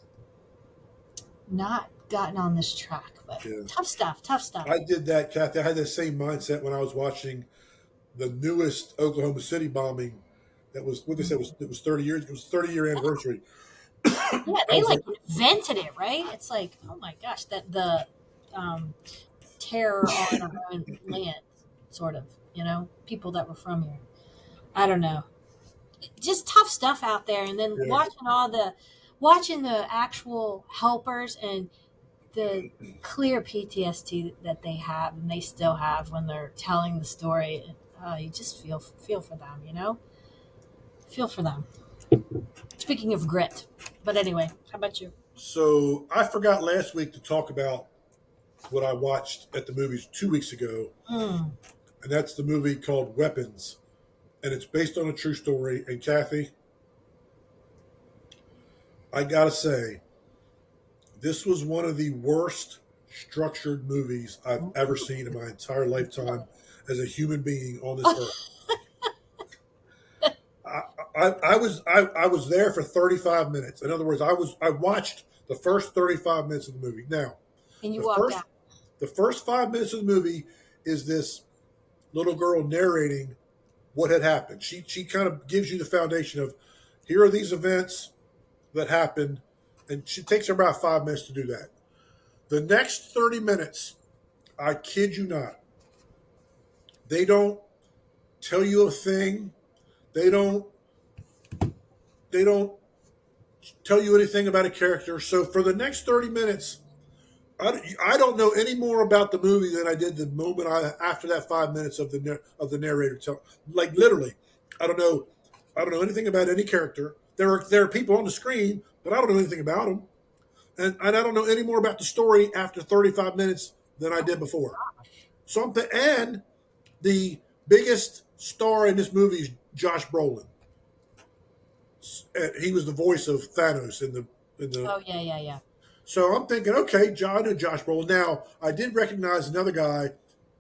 not gotten on this track? But Yeah, tough stuff, tough stuff. I did that, Kathy. I had the same mindset when I was watching the newest Oklahoma City bombing. That was what they said was it was 30 years. It was 30-year anniversary. Yeah, I they was like like, invented it, right? It's like, oh my gosh, that the um, terror on our own land, sort of. People that were from here. I don't know. Just tough stuff out there, and then yeah, watching all the watching the actual helpers and the clear PTSD that they have and they still have when they're telling the story, you just feel for them, you know? Feel for them. Speaking of grit. But anyway, how about you? So I forgot last week to talk about what I watched at the movies 2 weeks ago, Mm. and that's the movie called Weapons, and it's based on a true story. And Kathy, I gotta say, this was one of the worst structured movies I've ever seen in my entire lifetime as a human being on this earth. I, I was there for 35 minutes. In other words, I watched the first 35 minutes of the movie. Now, And you the walked first out. the first 5 minutes of the movie is this little girl narrating what had happened. She kind of gives you the foundation of here are these events that happened, and she takes her about 5 minutes to do that. The next 30 minutes, I kid you not, they don't tell you a thing. They don't they don't tell you anything about a character. So for the next 30 minutes, I don't know any more about the movie than I did the moment after that 5 minutes of the narrator tell. Like literally, I don't know. I don't know anything about any character. There are people on the screen, but I don't know anything about them, and I don't know any more about the story after 35 minutes than I did before. Something and the biggest star in this movie is Josh Brolin. He was the voice of Thanos in the. Oh, yeah, yeah, yeah. So I'm thinking, okay, I know Josh Brolin. Now I did recognize another guy,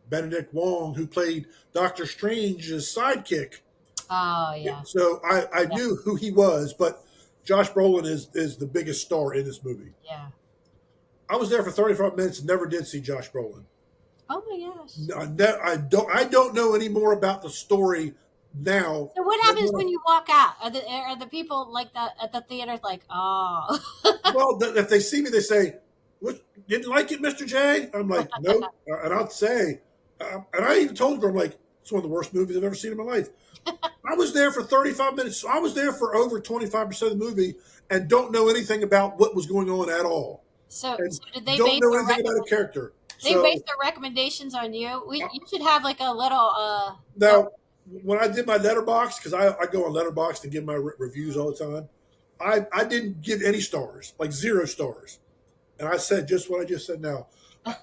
Benedict Wong, who played Doctor Strange's sidekick. Oh, yeah. So I Yeah, knew who he was, but Josh Brolin is the biggest star in this movie. yeah. I was there for 35 minutes and never did see Josh Brolin. Oh, my gosh. I don't know any more about the story now. So what happens when you walk out? Are the people like that at the theater like, oh, Well, if they see me, they say, "What didn't like it, Mister J?" I'm like, "Nope," and I'll say, and I even told her, I'm like, "It's one of the worst movies I've ever seen in my life." I was there for 35 minutes. I was there for over 25% of the movie, and don't know anything about what was going on at all, and so did they don't base know their anything about a character. they base So their recommendations on you? uh, You should have like a little no. now, when I did my letterbox, because I go on letterbox to give my reviews all the time, I didn't give any stars, like 0 stars. And I said just what I just said now.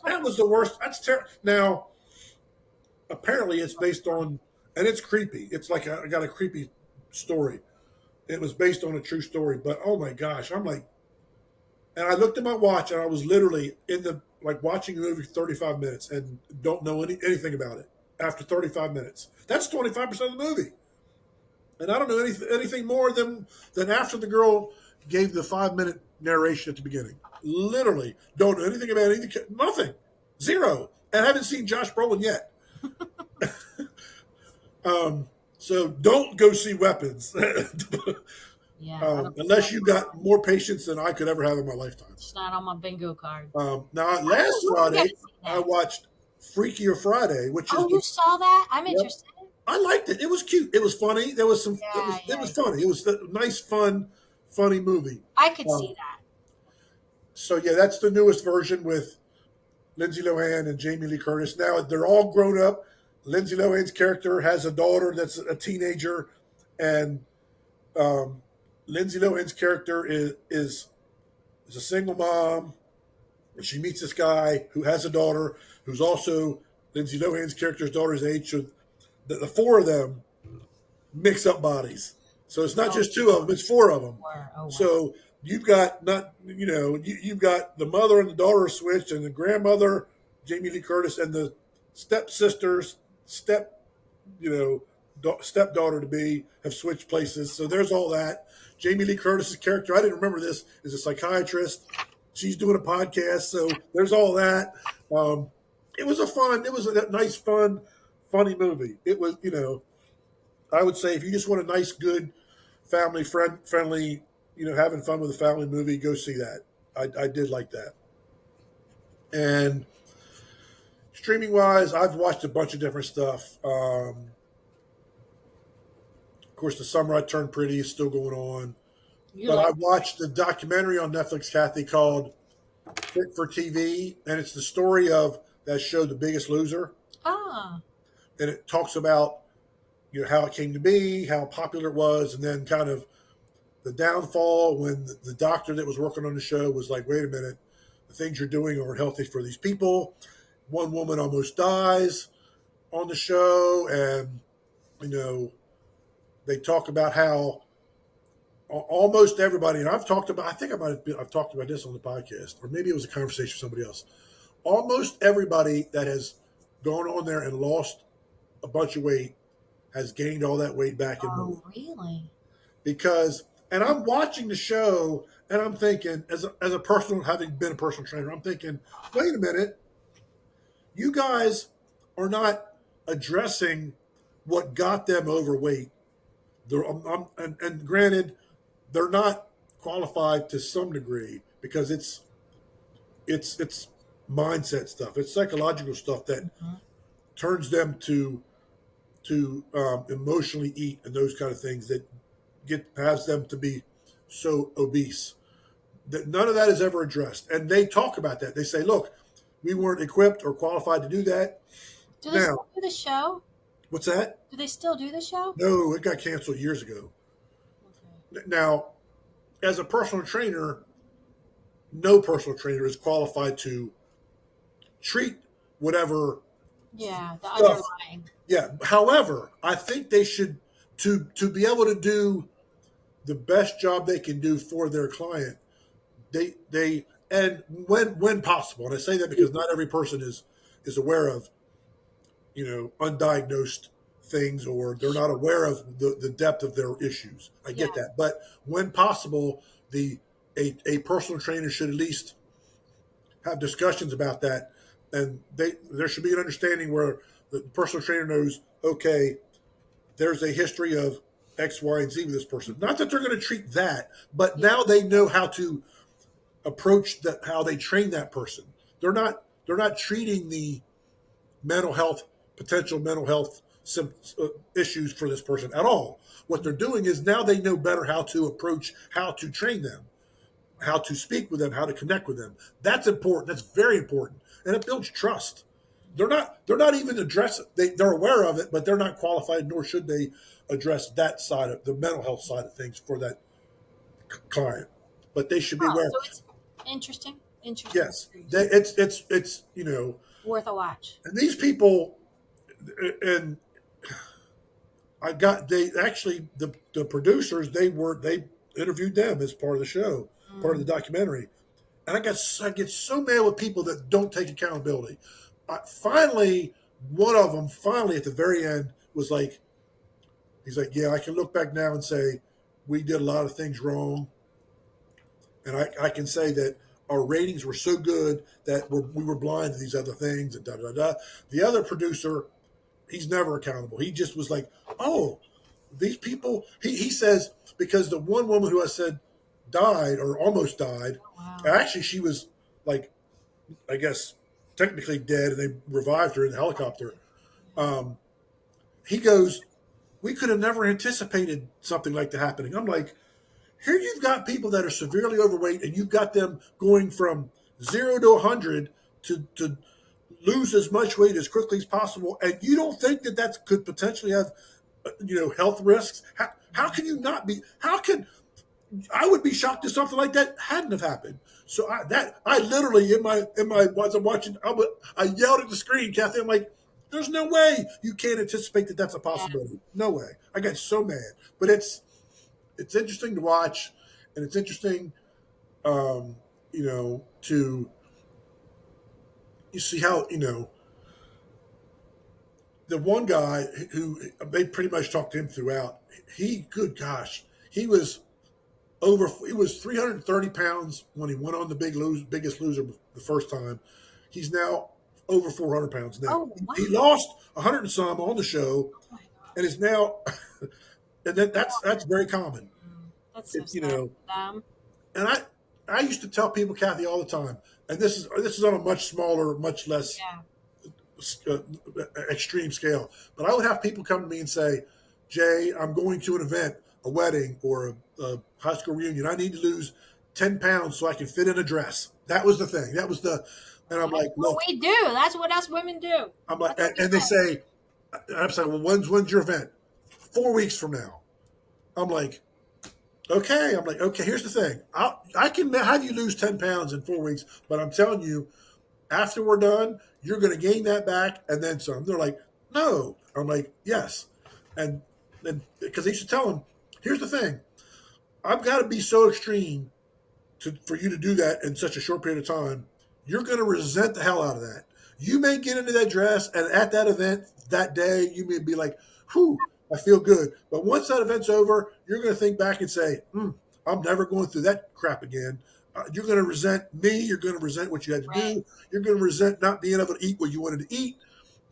That was the worst. That's terrible. Now, apparently, it's based on, and it's creepy. It's like I got a creepy story. It was based on a true story, but oh my gosh, I'm like, and I looked at my watch, and I was literally in the like watching a movie for 35 minutes and don't know anything about it after 35 minutes. That's 25% of the movie, and I don't know anything more than after the girl gave the 5 minute narration at the beginning. Literally, don't know anything about anything. Nothing, zero, and I haven't seen Josh Brolin yet. So don't go see Weapons Yeah, I don't unless you got more patience than I could ever have in my lifetime. it's not on my bingo card. Now, I last really Friday, gotta see I that. watched Freakier Friday, which is Oh, you saw that? I'm yep. interested. I liked it. It was cute. It was funny. There was some. Yeah, It yeah, was yeah. funny. It was a nice, funny movie. I could Um, see that. so yeah, that's the newest version with Lindsay Lohan and Jamie Lee Curtis. Now they're all grown up. Lindsay Lohan's character has a daughter that's a teenager, and um, Lindsay Lohan's character is a single mom. And she meets this guy who has a daughter who's also Lindsay Lohan's character's daughter's age. So the four of them mix up bodies. So it's not Oh, just two of them; it's four of them. oh wow. So you've got not you've got the mother and the daughter switched, and the grandmother Jamie Lee Curtis and the stepsisters step stepdaughter to be have switched places. So there's all that. Jamie Lee Curtis's character, I didn't remember this, is a psychiatrist. She's doing a podcast, so there's all that. Um, it was a nice, funny movie. It was, I would say if you just want a nice, good, friendly, having fun with a family movie, go see that. I did like that. And streaming wise, I've watched a bunch of different stuff. Of course, The Summer I Turned Pretty is still going on. You but like I watched the documentary on Netflix, Kathy, called Fit for TV, and it's the story of that show, The Biggest Loser, ah and it talks about how it came to be, how popular it was, and then kind of the downfall when the doctor that was working on the show was like, "Wait a minute, the things you're doing aren't healthy for these people." One woman almost dies on the show, and you know they talk about how almost everybody, and I've talked about, I think I've talked about this on the podcast, or maybe it was a conversation with somebody else. Almost everybody that has gone on there and lost a bunch of weight has gained all that weight back and more. oh really? Because, and I'm watching the show and I'm thinking, as a personal, having been a personal trainer, I'm thinking, wait a minute, you guys are not addressing what got them overweight. And granted, they're not qualified to some degree because it's mindset stuff, it's psychological stuff that Mhm. turns them to emotionally eat and those kind of things that has them to be so obese. That none of that is ever addressed, and they talk about that. They say, "Look, we weren't equipped or qualified to do that." Do they Now, still do the show? what's that? Do they still do the show? No, it got canceled years ago. Okay. Now, as a personal trainer, no personal trainer is qualified to treat whatever Yeah, the stuff. underlying. Yeah. However, I think they should, to be able to do the best job they can do for their client. They and when possible, and I say that because not every person is aware of undiagnosed things, or they're not Sure. aware of the depth of their issues. I Yeah. get that, but when possible, the a personal trainer should at least have discussions about that, and there should be an understanding where the personal trainer knows, okay, there's a history of X, Y, and Z with this person. Not that they're going to treat that, but Yeah. now they know how to approach that, how they train that person. They're not treating the mental health potential mental health issues for this person at all. What they're doing is now they know better how to approach, how to train them, how to speak with them, how to connect with them. That's important. That's very important, and it builds trust. They're not even addressing. They're aware of it, but they're not qualified, nor should they address that side of the mental health side of things for that client. But they should be Oh, aware. so it's interesting. Interesting Yes, series. it's Worth a watch. and these people, and I got they actually the producers, they interviewed them as part of the show, part of Mm. the documentary, and I get so mad with people that don't take accountability. Finally, one of them finally at the very end was like, he's like, yeah, I can look back now and say we did a lot of things wrong, and I can say that our ratings were so good that we were blind to these other things and da da da. The other producer, he's never accountable. He just was like, oh, these people. He says because the one woman who I said died or almost died, Oh, wow. actually she was like, I guess technically dead, and they revived her in the helicopter. Um, he goes, we could have never anticipated something like that happening. I'm like, here you've got people that are severely overweight, and you've got them going from 0 to 100 to lose as much weight as quickly as possible, and you don't think that could potentially have health risks. How can you not be? How can I would be shocked if something like that hadn't have happened. So I literally in my as I'm watching, I yelled at the screen, Kathy. I'm like, there's no way you can't anticipate that that's a Yeah. possibility. No way. I got so mad, but it's interesting to watch, and it's interesting, to you see how the one guy who they pretty much talked to him throughout. Good gosh, he was 330 pounds when he went on the biggest loser the first time. He's now over 400 pounds now. Oh, wow. He lost 100 and some on the show, Oh my and gosh. is now, and that's very common. That's so You sad know, for them. and I used to tell people, Kathy, all the time, and this is on a much smaller, much less Yeah. uh, extreme scale. But I would have people come to me and say, Jay, I'm going to an event, a wedding, or high school reunion. I need to lose 10 pounds so I can fit in a dress. That was the thing. That was the, and I'm That's like, what look, we do. That's what us women do. I'm like, That's what we and they say. say, and I'm saying, well, when's your event? 4 weeks from now. I'm like, okay. I'm like, okay, here's the thing. I can have you lose 10 pounds in 4 weeks, but I'm telling you, after we're done, you're going to gain that back and then some. They're like, no. I'm like, yes. And because they used to tell them, here's the thing. I've got to be so extreme for you to do that in such a short period of time. You're going to resent the hell out of that. You may get into that dress, and at that event that day, you may be like, whew, I feel good. But once that event's over, you're going to think back and say, I'm never going through that crap again. You're going to resent me. You're going to resent what you had to Right. do. You're going to resent not being able to eat what you wanted to eat. And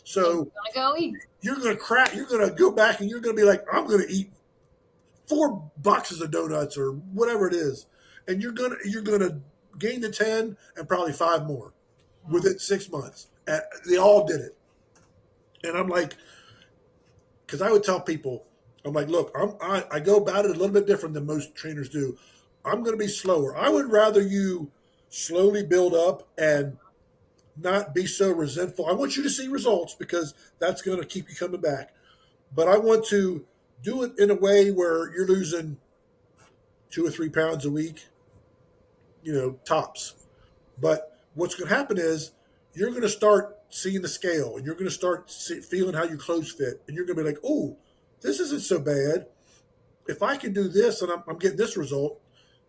So we're gonna go eat. you're going to crack. You're going to go back and you're going to be like, I'm going to eat 4 boxes of donuts or whatever it is, and you're gonna gain the 10 and probably 5 more within 6 months. And they all did it, and I'm like, because I would tell people, I'm like, look, I go about it a little bit different than most trainers do. I'm going to be slower. I would rather you slowly build up and not be so resentful. I want you to see results because that's going to keep you coming back. But I want to do it in a way where you're losing 2 or 3 pounds a week, tops. But what's going to happen is you're going to start seeing the scale and you're going to start feeling how your clothes fit. And you're going to be like, oh, this isn't so bad. If I can do this and I'm getting this result,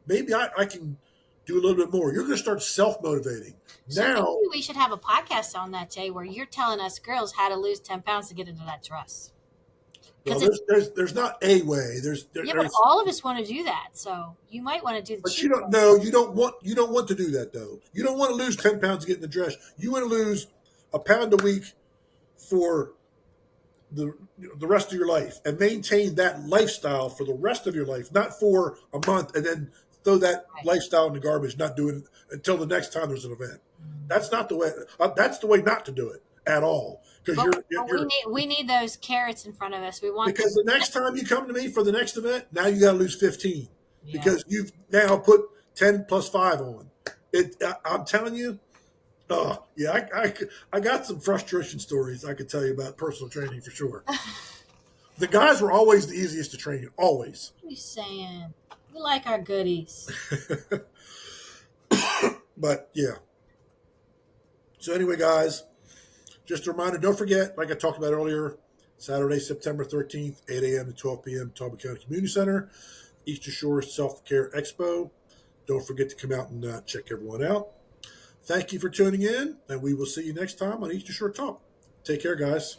maybe I can do a little bit more. You're going to start self motivating. So maybe Now, we should have a podcast on that, Jay, where you're telling us girls how to lose 10 pounds to get into that dress. well, Because it's, there's not a way. yeah, but There's all of us want to do that. So you might want to do the but cheap you don't way. know. You don't want to do that though. You don't want to lose 10 pounds to get in the dress. You want to lose a pound a week for the rest of your life and maintain that lifestyle for the rest of your life, not for a month and then throw that Right. lifestyle in the garbage, not do it until the next time there's an event. Mm. That's not the way. That's the way not to do it at all. Because But we need those carrots in front of us. We want because them. the next time you come to me for the next event, now you got to lose 15 Yeah. because you've now put 10 plus 5 on. I'm telling you. Oh yeah, I got some frustration stories I could tell you about personal training for sure. The guys were always the easiest to train, always. What are you saying? We like our goodies. But yeah. So anyway, guys, just a reminder, don't forget, like I talked about earlier, Saturday, September 13th, 8 a.m. to 12 p.m., Talbot County Community Center, Eastern Shore Self-Care Expo. Don't forget to come out and check everyone out. Thank you for tuning in, and we will see you next time on Eastern Shore Talk. Take care, guys.